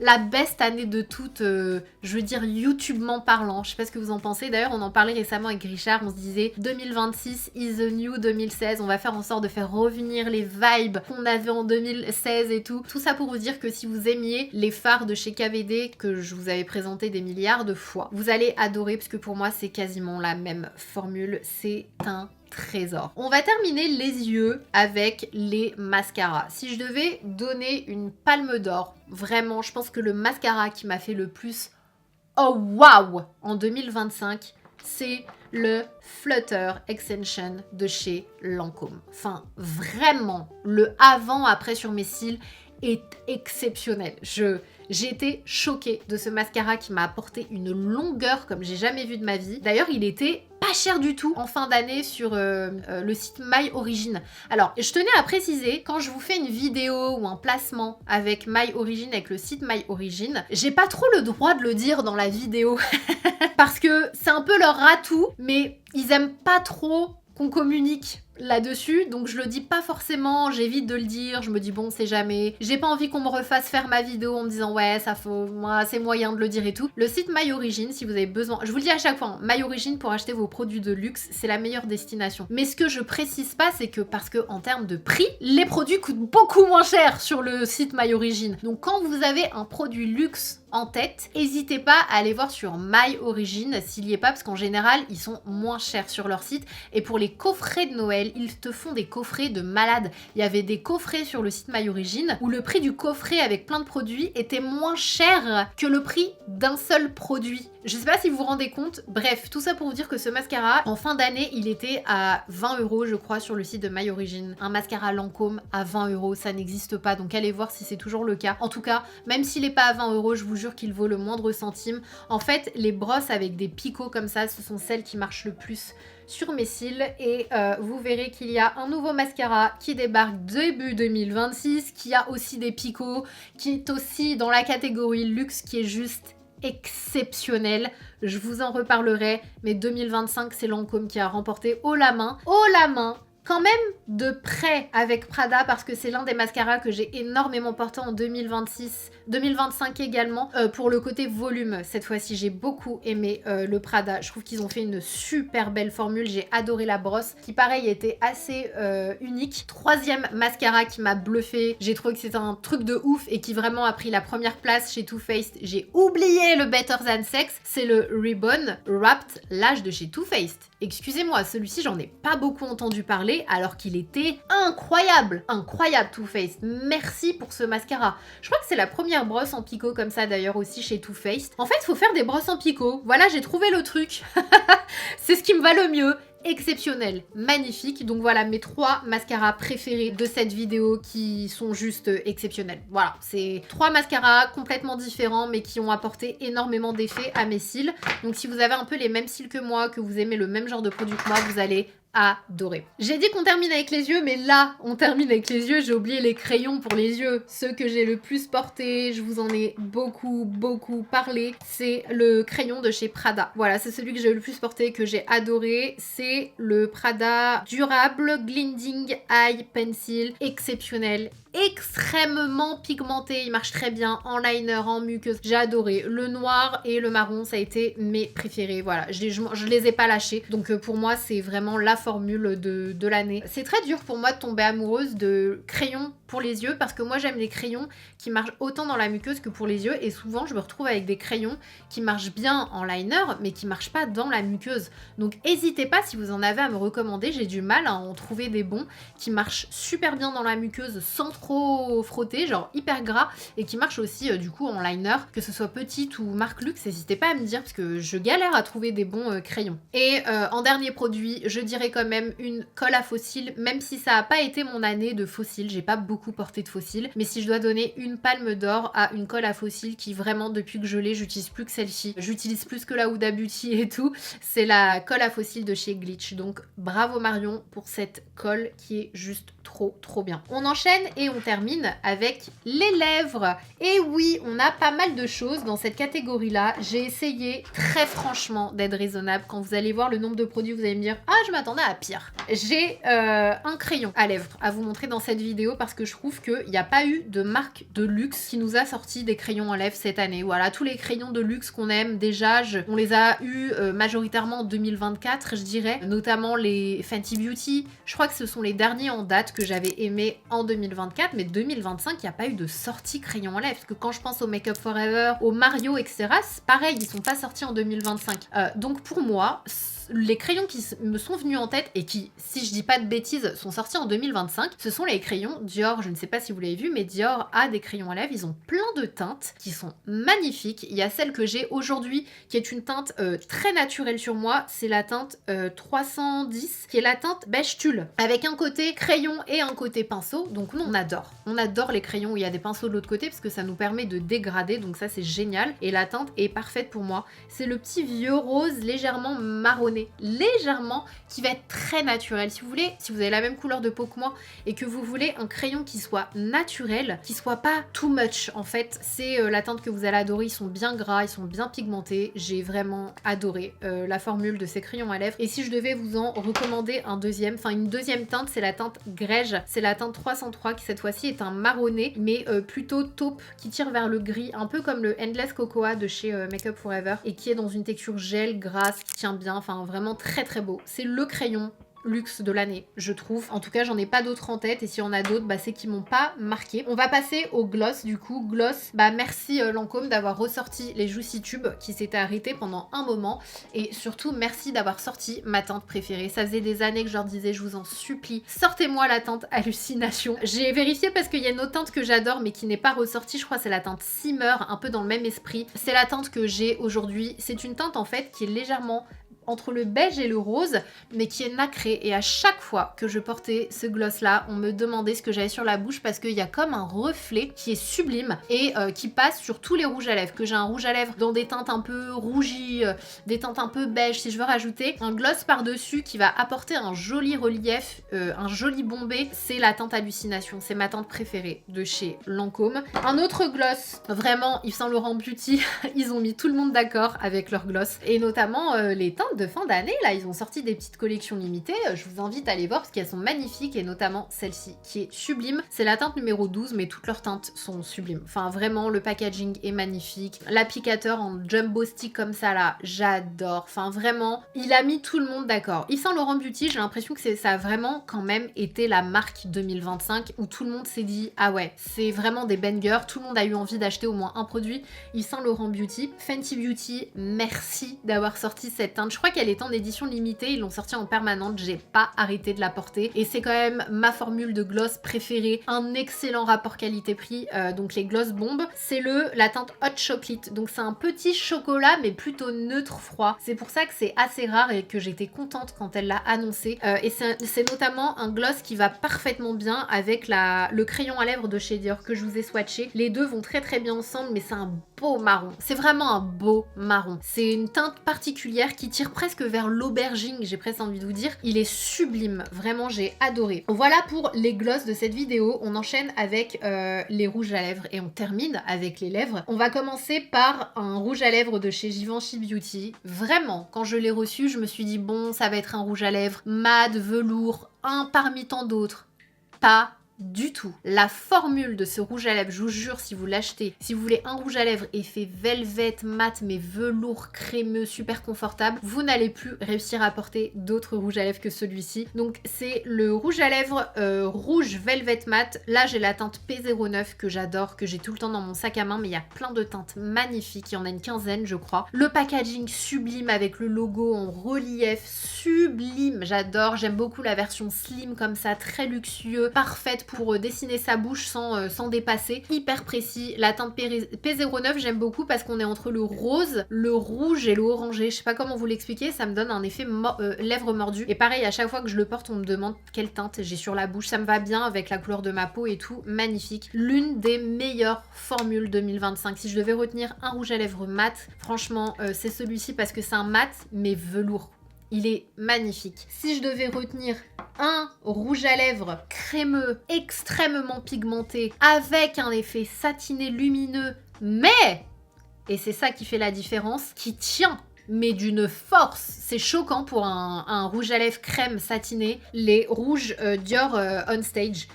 de toutes, je veux dire YouTubement parlant. Je sais pas ce que vous en pensez, d'ailleurs on en parlait récemment avec Richard, on se disait 2026 is the new 2016, on va faire en sorte de faire revenir les vibes qu'on avait en 2016 et tout. Tout ça pour vous dire que si vous aimiez les fards de chez KVD que je vous avais présenté des milliards de fois, vous allez adorer parce que pour moi c'est quasiment la même formule, c'est un trésor. On va terminer les yeux avec les mascaras. Si je devais donner une palme d'or, vraiment, je pense que le mascara qui m'a fait le plus oh waouh en 2025, c'est le Flutter Extension de chez Lancôme. Enfin, vraiment, le avant-après sur mes cils est exceptionnel. J'ai été choquée de ce mascara qui m'a apporté une longueur comme j'ai jamais vu de ma vie. D'ailleurs, il était pas cher du tout en fin d'année sur le site My Origin. Alors, je tenais à préciser, quand je vous fais une vidéo ou un placement avec My Origin, avec le site My Origin, j'ai pas trop le droit de le dire dans la vidéo. Parce que c'est un peu leur atout, mais ils aiment pas trop qu'on communique là-dessus, donc je le dis pas forcément, j'évite de le dire, je me dis bon, c'est jamais, j'ai pas envie qu'on me refasse faire ma vidéo en me disant ouais, ça faut, moi c'est moyen de le dire et tout. Le site My Origin, si vous avez besoin, je vous le dis à chaque fois, hein, My Origin pour acheter vos produits de luxe, c'est la meilleure destination. Mais ce que je précise pas, c'est que parce que en termes de prix, les produits coûtent beaucoup moins cher sur le site My Origin. Donc quand vous avez un produit luxe en tête, n'hésitez pas à aller voir sur My Origin s'il y est pas, parce qu'en général ils sont moins chers sur leur site. Et pour les coffrets de Noël, ils te font des coffrets de malades. Il y avait des coffrets sur le site My Origin où le prix du coffret avec plein de produits était moins cher que le prix d'un seul produit. Je sais pas si vous vous rendez compte. Bref, tout ça pour vous dire que ce mascara, en fin d'année, il était à 20 € je crois sur le site de My Origin. Un mascara Lancôme à 20 €, ça n'existe pas, donc allez voir si c'est toujours le cas. En tout cas, même s'il n'est pas à 20 €, je vous jure qu'il vaut le moindre centime. En fait, les brosses avec des picots comme ça, ce sont celles qui marchent le plus sur mes cils, et vous verrez qu'il y a un nouveau mascara qui débarque début 2026, qui a aussi des picots, qui est aussi dans la catégorie luxe, qui est juste exceptionnel. Je vous en reparlerai, mais 2025 c'est Lancôme qui a remporté haut la main, quand même de près avec Prada, parce que c'est l'un des mascaras que j'ai énormément porté en 2026, 2025 également, pour le côté volume. Cette fois-ci, j'ai beaucoup aimé le Prada. Je trouve qu'ils ont fait une super belle formule. J'ai adoré la brosse, qui pareil était assez unique. Troisième mascara qui m'a bluffé. J'ai trouvé que c'était un truc de ouf et qui vraiment a pris la première place chez Too Faced. J'ai oublié le Better Than Sex. C'est le Ribbon Wrapped Lash de chez Too Faced. Excusez-moi, celui-ci, j'en ai pas beaucoup entendu parler, alors qu'il était incroyable. Incroyable, Too Faced. Merci pour ce mascara. Je crois que c'est la première brosse en picot comme ça d'ailleurs aussi chez Too Faced. En fait, il faut faire des brosses en picot. Voilà, j'ai trouvé le truc. C'est ce qui me va le mieux. Exceptionnel, magnifique. Donc voilà mes 3 mascaras préférés de cette vidéo qui sont juste exceptionnels. Voilà, c'est 3 mascaras complètement différents mais qui ont apporté énormément d'effets à mes cils. Donc si vous avez un peu les mêmes cils que moi, que vous aimez le même genre de produit que moi, vous allez adoré. J'ai dit qu'on termine avec les yeux, mais là, on termine avec les yeux. J'ai oublié les crayons pour les yeux. Ceux que j'ai le plus porté, je vous en ai beaucoup parlé. C'est le crayon de chez Prada. Voilà, c'est celui que j'ai le plus porté, que j'ai adoré. C'est le Prada Durable Gliding Eye Pencil. Exceptionnel. Extrêmement pigmenté, il marche très bien en liner, en muqueuse, j'ai adoré. Le noir et le marron, ça a été mes préférés, voilà, je les ai pas lâchés, donc pour moi c'est vraiment la formule de l'année. C'est très dur pour moi de tomber amoureuse de crayons pour les yeux, parce que moi j'aime les crayons qui marchent autant dans la muqueuse que pour les yeux, et souvent je me retrouve avec des crayons qui marchent bien en liner mais qui marchent pas dans la muqueuse. Donc n'hésitez pas si vous en avez à me recommander, j'ai du mal à en trouver des bons qui marchent super bien dans la muqueuse sans trop frotter, genre hyper gras, et qui marchent aussi du coup en liner, que ce soit petite ou marque luxe. N'hésitez pas à me dire parce que je galère à trouver des bons crayons. Et en dernier produit, je dirais quand même une colle à faux cils, même si ça n'a pas été mon année de faux cils, j'ai pas beaucoup porté de faux cils, mais si je dois donner une palme d'or à une colle à faux cils qui vraiment depuis que je l'ai, j'utilise plus que celle-ci, j'utilise plus que la Huda Beauty et tout, c'est la colle à faux cils de chez Glitch. Donc bravo Marion pour cette colle qui est juste trop bien. On enchaîne et on termine avec les lèvres. Et oui, on a pas mal de choses dans cette catégorie là. J'ai essayé très franchement d'être raisonnable. Quand vous allez voir le nombre de produits, vous allez me dire ah, je m'attendais à pire. J'ai un crayon à lèvres à vous montrer dans cette vidéo parce que je trouve qu'il n'y a pas eu de marque de luxe qui nous a sorti des crayons à lèvres cette année. Voilà, tous les crayons de luxe qu'on aime déjà, on les a eu majoritairement en 2024, je dirais, notamment les Fenty Beauty. Je crois que ce sont les derniers en date que j'avais aimé en 2024, mais 2025, il n'y a pas eu de sortie crayon à lèvres. Parce que quand je pense au Make Up Forever, au Mario, etc., c'est pareil, ils sont pas sortis en 2025. Donc pour moi, les crayons qui me sont venus en tête et qui, si je dis pas de bêtises, sont sortis en 2025, ce sont les crayons Dior. Je ne sais pas si vous l'avez vu, mais Dior a des crayons à lèvres. Ils ont plein de teintes qui sont magnifiques. Il y a celle que j'ai aujourd'hui qui est une teinte très naturelle sur moi. C'est la teinte 310 qui est la teinte beige tulle avec un côté crayon et un côté pinceau. Donc nous on adore. On adore les crayons où il y a des pinceaux de l'autre côté parce que ça nous permet de dégrader. Donc ça c'est génial. Et la teinte est parfaite pour moi. C'est le petit vieux rose légèrement marronné. Légèrement qui va être très naturel. Si vous voulez, si vous avez la même couleur de peau que moi et que vous voulez un crayon qui soit naturel, qui soit pas too much en fait, c'est la teinte que vous allez adorer. Ils sont bien gras, ils sont bien pigmentés. J'ai vraiment adoré la formule de ces crayons à lèvres. Et si je devais vous en recommander un deuxième, enfin une deuxième teinte, c'est la teinte Grège. C'est la teinte 303 qui cette fois-ci est un marronné, mais plutôt taupe, qui tire vers le gris, un peu comme le Endless Cocoa de chez Make Up For Ever, et qui est dans une texture gel, grasse, qui tient bien, enfin vraiment très très beau. C'est le crayon luxe de l'année, je trouve. En tout cas, j'en ai pas d'autres en tête et s'il y en a d'autres, bah, c'est qui m'ont pas marqué. On va passer au gloss du coup. Gloss, bah merci Lancôme d'avoir ressorti les Juicy Tubes qui s'étaient arrêtés pendant un moment et surtout merci d'avoir sorti ma teinte préférée. Ça faisait des années que je leur disais, je vous en supplie, sortez-moi la teinte Hallucination. J'ai vérifié parce qu'il y a une autre teinte que j'adore mais qui n'est pas ressortie, je crois c'est la teinte Simmer, un peu dans le même esprit. C'est la teinte que j'ai aujourd'hui. C'est une teinte en fait qui est légèrement entre le beige et le rose, mais qui est nacré. Et à chaque fois que je portais ce gloss là, on me demandait ce que j'avais sur la bouche parce qu'il y a comme un reflet qui est sublime et qui passe sur tous les rouges à lèvres. Que j'ai un rouge à lèvres dans des teintes un peu rougies, des teintes un peu beige, si je veux rajouter un gloss par-dessus qui va apporter un joli relief, un joli bombé, c'est la teinte Hallucination. C'est ma teinte préférée de chez Lancôme. Un autre gloss, vraiment Yves Saint Laurent Beauty, ils ont mis tout le monde d'accord avec leur gloss et notamment les teintes de fin d'année, là, ils ont sorti des petites collections limitées. Je vous invite à les voir parce qu'elles sont magnifiques et notamment celle-ci qui est sublime. C'est la teinte numéro 12, mais toutes leurs teintes sont sublimes. Enfin, vraiment, le packaging est magnifique. L'applicateur en jumbo stick comme ça, là, j'adore. Enfin, vraiment, il a mis tout le monde d'accord. Yves Saint Laurent Beauty, j'ai l'impression que ça a vraiment quand même été la marque 2025 où tout le monde s'est dit, ah ouais, c'est vraiment des bangers. Tout le monde a eu envie d'acheter au moins un produit. Yves Saint Laurent Beauty. Fenty Beauty, merci d'avoir sorti cette teinte. Je crois qu'elle est en édition limitée, ils l'ont sortie en permanente, j'ai pas arrêté de la porter et c'est quand même ma formule de gloss préférée, un excellent rapport qualité-prix, donc les gloss bombes, c'est la teinte Hot Chocolate, donc c'est un petit chocolat mais plutôt neutre froid, c'est pour ça que c'est assez rare et que j'étais contente quand elle l'a annoncé et c'est notamment un gloss qui va parfaitement bien avec le crayon à lèvres de chez Dior que je vous ai swatché, les deux vont très très bien ensemble mais c'est un beau marron, c'est vraiment un beau marron, c'est une teinte particulière qui tire presque vers l'aubergine, j'ai presque envie de vous dire. Il est sublime, vraiment j'ai adoré. Voilà pour les gloss de cette vidéo. On enchaîne avec les rouges à lèvres et on termine avec les lèvres. On va commencer par un rouge à lèvres de chez Givenchy Beauty. Vraiment, quand je l'ai reçu, je me suis dit bon, ça va être un rouge à lèvres mat, velours, un parmi tant d'autres. Pas du tout. La formule de ce rouge à lèvres, je vous jure, si vous l'achetez, si vous voulez un rouge à lèvres effet velvet mat mais velours crémeux super confortable, vous n'allez plus réussir à porter d'autres rouges à lèvres que celui-ci. Donc c'est le rouge à lèvres rouge velvet mat. Là j'ai la teinte P09 que j'adore, que j'ai tout le temps dans mon sac à main, mais il y a plein de teintes magnifiques, il y en a une quinzaine je crois. Le packaging sublime avec le logo en relief, sublime, j'adore. J'aime beaucoup la version slim comme ça, très luxueux, parfaite pour dessiner sa bouche sans dépasser, hyper précis. La teinte P09 j'aime beaucoup parce qu'on est entre le rose, le rouge et le orangé, je sais pas comment vous l'expliquer, ça me donne un effet lèvres mordues et pareil à chaque fois que je le porte on me demande quelle teinte j'ai sur la bouche, ça me va bien avec la couleur de ma peau et tout, magnifique. L'une des meilleures formules 2025, si je devais retenir un rouge à lèvres mat, franchement c'est celui-ci parce que c'est un mat mais velours. Il est magnifique. Si je devais retenir un rouge à lèvres crémeux, extrêmement pigmenté, avec un effet satiné lumineux, mais, et c'est ça qui fait la différence, qui tient, mais d'une force. C'est choquant pour un rouge à lèvres crème satiné. Les rouges Dior On Stage,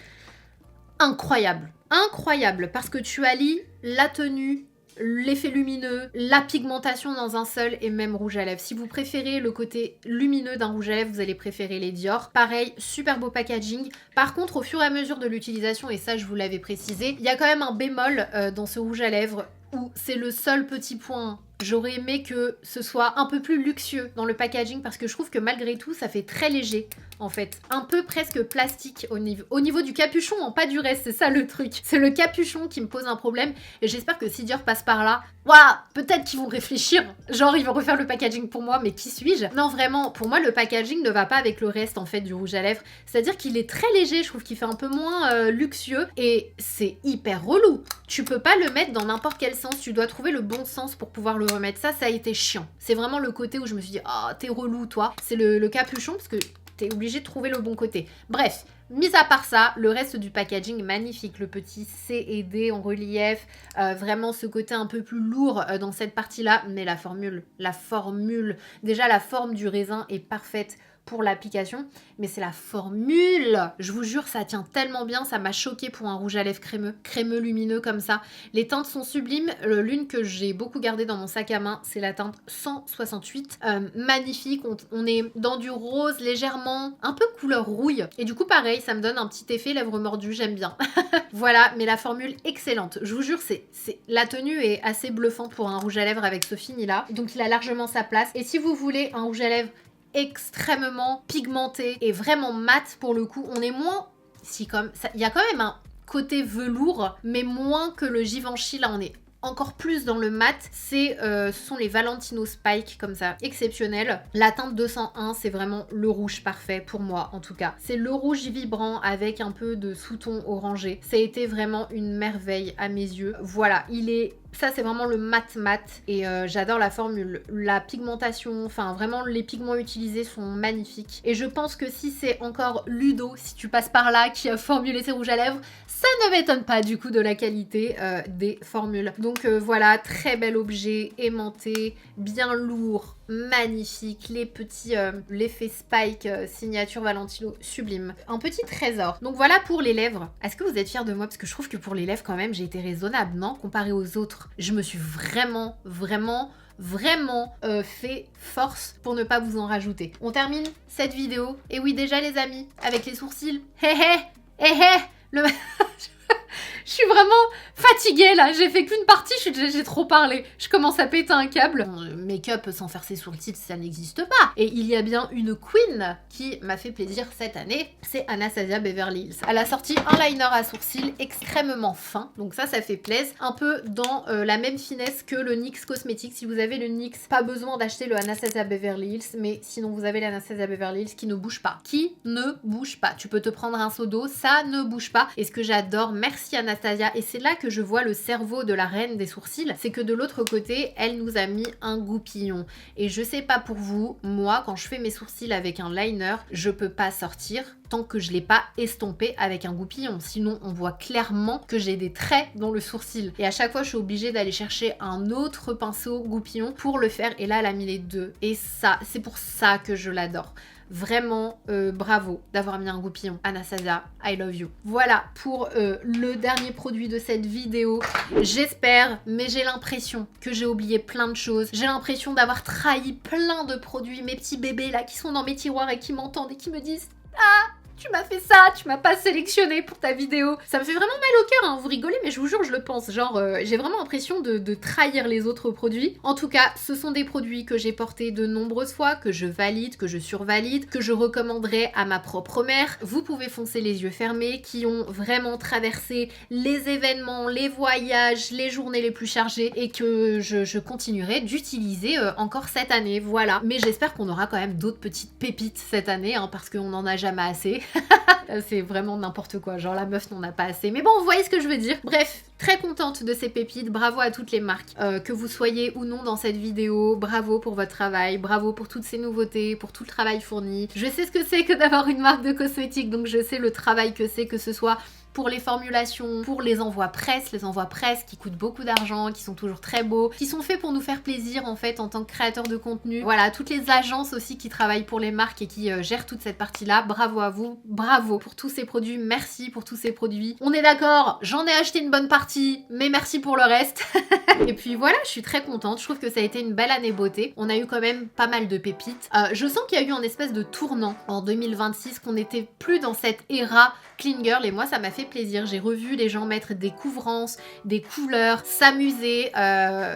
incroyable. Incroyable, parce que tu allies la tenue, l'effet lumineux, la pigmentation dans un seul et même rouge à lèvres. Si vous préférez le côté lumineux d'un rouge à lèvres, vous allez préférer les Dior. Pareil, super beau packaging. Par contre, au fur et à mesure de l'utilisation, et ça je vous l'avais précisé, il y a quand même un bémol dans ce rouge à lèvres où c'est le seul petit point J'aurais aimé que ce soit un peu plus luxueux dans le packaging parce que je trouve que malgré tout, ça fait très léger. En fait, un peu presque plastique au niveau du capuchon, hein, pas du reste, c'est ça le truc. C'est le capuchon qui me pose un problème et j'espère que si Dior passe par là, waouh, peut-être qu'ils vont réfléchir, genre ils vont refaire le packaging pour moi, mais qui suis-je? Non vraiment, pour moi le packaging ne va pas avec le reste en fait du rouge à lèvres, c'est-à-dire qu'il est très léger, je trouve qu'il fait un peu moins luxueux et c'est hyper relou. Tu peux pas le mettre dans n'importe quel sens, tu dois trouver le bon sens pour pouvoir le remettre, ça a été chiant. C'est vraiment le côté où je me suis dit, oh t'es relou toi, c'est le capuchon parce que t'es obligé de trouver le bon côté. Bref, mis à part ça, le reste du packaging est magnifique. Le petit C et D en relief, vraiment ce côté un peu plus lourd dans cette partie-là. Mais la formule, déjà la forme du raisin est parfaite pour l'application, mais c'est la formule, je vous jure, ça tient tellement bien, ça m'a choqué pour un rouge à lèvres crémeux lumineux comme ça. Les teintes sont sublimes, l'une que j'ai beaucoup gardée dans mon sac à main, c'est la teinte 168, magnifique, on est dans du rose légèrement, un peu couleur rouille, et du coup pareil, ça me donne un petit effet lèvres mordues, j'aime bien. Voilà, mais la formule excellente, je vous jure, la tenue est assez bluffante pour un rouge à lèvres avec ce fini là, donc il a largement sa place, et si vous voulez un rouge à lèvres extrêmement pigmenté et vraiment mat pour le coup, on est moins, si comme ça, il y a quand même un côté velours mais moins que le Givenchy, là on est encore plus dans le mat, ce sont les Valentino Spike comme ça, exceptionnel. La teinte 201, c'est vraiment le rouge parfait pour moi en tout cas. C'est le rouge vibrant avec un peu de sous-ton orangé. Ça a été vraiment une merveille à mes yeux. Voilà, ça c'est vraiment le mat et j'adore la formule. La pigmentation, enfin vraiment les pigments utilisés sont magnifiques. Et je pense que si c'est encore Ludo, si tu passes par là, qui a formulé ses rouges à lèvres, ça ne m'étonne pas du coup de la qualité des formules. Donc voilà, très bel objet, aimanté, bien lourd, magnifique, les petits l'effet spike signature Valentino sublime, un petit trésor. Donc voilà pour les lèvres. Est-ce que vous êtes fiers de moi? Parce que je trouve que pour les lèvres quand même j'ai été raisonnable, non, comparé aux autres. Je me suis vraiment fait force pour ne pas vous en rajouter. On termine cette vidéo, et oui déjà les amis, avec les sourcils. Je suis vraiment fatiguée là, j'ai fait qu'une partie, j'ai trop parlé. Je commence à péter un câble. Make-up sans faire ses sourcils, ça n'existe pas. Et il y a bien une queen qui m'a fait plaisir cette année, c'est Anastasia Beverly Hills. Elle a sorti un liner à sourcils extrêmement fin, donc ça fait plaisir. Un peu dans la même finesse que le NYX Cosmetics. Si vous avez le NYX, pas besoin d'acheter le Anastasia Beverly Hills, mais sinon vous avez l'Anastasia Beverly Hills qui ne bouge pas. Qui ne bouge pas. Tu peux te prendre un seau d'eau, ça ne bouge pas. Et ce que j'adore, merci Anastasia, et c'est là que je vois le cerveau de la reine des sourcils, c'est que de l'autre côté, elle nous a mis un goupillon. Et je sais pas pour vous, moi, quand je fais mes sourcils avec un liner, je peux pas sortir tant que je l'ai pas estompé avec un goupillon. Sinon, on voit clairement que j'ai des traits dans le sourcil. Et à chaque fois, je suis obligée d'aller chercher un autre pinceau goupillon pour le faire. Et là, elle a mis les deux. Et ça, c'est pour ça que je l'adore. Vraiment, bravo d'avoir mis un goupillon. Anastasia, I love you. Voilà pour le dernier produit de cette vidéo. J'espère, mais j'ai l'impression que j'ai oublié plein de choses. J'ai l'impression d'avoir trahi plein de produits. Mes petits bébés là qui sont dans mes tiroirs et qui m'entendent et qui me disent « Ah, tu m'as fait ça, tu m'as pas sélectionné pour ta vidéo. » Ça me fait vraiment mal au cœur, hein. Vous rigolez, mais je vous jure, je le pense. Genre, j'ai vraiment l'impression de trahir les autres produits. En tout cas, ce sont des produits que j'ai portés de nombreuses fois, que je valide, que je survalide, que je recommanderais à ma propre mère. Vous pouvez foncer les yeux fermés, qui ont vraiment traversé les événements, les voyages, les journées les plus chargées, et que je continuerai d'utiliser encore cette année, voilà. Mais j'espère qu'on aura quand même d'autres petites pépites cette année, hein, parce qu'on n'en a jamais assez. C'est vraiment n'importe quoi, genre la meuf n'en a pas assez. Mais bon, vous voyez ce que je veux dire. Bref, très contente de ces pépites, bravo à toutes les marques, que vous soyez ou non dans cette vidéo, bravo pour votre travail, bravo pour toutes ces nouveautés, pour tout le travail fourni. Je sais ce que c'est que d'avoir une marque de cosmétiques, donc je sais le travail que c'est, que ce soit pour les formulations, pour les envois presse qui coûtent beaucoup d'argent, qui sont toujours très beaux, qui sont faits pour nous faire plaisir en fait en tant que créateur de contenu. Voilà, toutes les agences aussi qui travaillent pour les marques et qui gèrent toute cette partie-là, bravo à vous, bravo pour tous ces produits, merci pour tous ces produits. On est d'accord, j'en ai acheté une bonne partie, mais merci pour le reste. Et puis voilà, je suis très contente, je trouve que ça a été une belle année beauté. On a eu quand même pas mal de pépites. Je sens qu'il y a eu un espèce de tournant en 2026, qu'on n'était plus dans cette ère clean girl et moi ça m'a fait plaisir. J'ai revu les gens mettre des couvrances, des couleurs, s'amuser.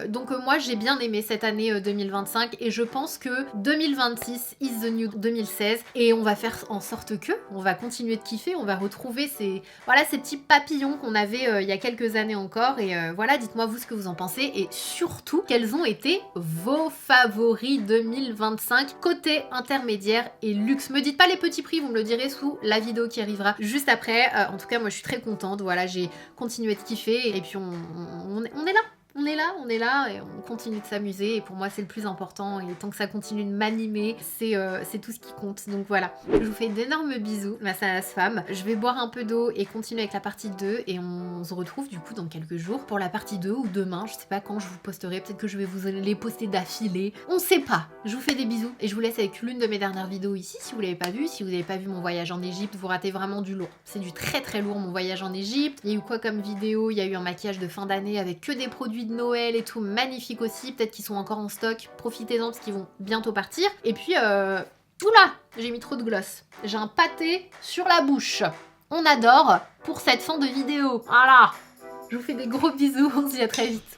Donc moi j'ai bien aimé cette année 2025 et je pense que 2026 is the new 2016 et on va faire en sorte que on va continuer de kiffer, on va retrouver ces petits papillons qu'on avait il y a quelques années encore et voilà, dites-moi vous ce que vous en pensez et surtout quels ont été vos favoris 2025 côté intermédiaire et luxe. Me dites pas les petits prix, vous me le direz sous la vidéo qui arrivera juste après. En tout cas moi je suis très contente, voilà, j'ai continué de kiffer et puis on est là. On est là et on continue de s'amuser et pour moi c'est le plus important et tant que ça continue de m'animer, c'est tout ce qui compte. Donc voilà, je vous fais d'énormes bisous, ma salace femme. Je vais boire un peu d'eau et continuer avec la partie 2 et on se retrouve du coup dans quelques jours pour la partie 2 ou demain, je sais pas quand je vous posterai, peut-être que je vais vous les poster d'affilée, on sait pas. Je vous fais des bisous et je vous laisse avec l'une de mes dernières vidéos ici si vous l'avez pas vu. Si vous n'avez pas vu mon voyage en Égypte, vous ratez vraiment du lourd. C'est du très très lourd mon voyage en Égypte. Il y a eu quoi comme vidéo? Il y a eu un maquillage de fin d'année avec que des produits de Noël et tout, magnifique aussi, peut-être qu'ils sont encore en stock, profitez-en parce qu'ils vont bientôt partir. Et puis, oula, j'ai mis trop de gloss, j'ai un pâté sur la bouche. On adore pour cette fin de vidéo, voilà. Je vous fais des gros bisous, on se dit à très vite.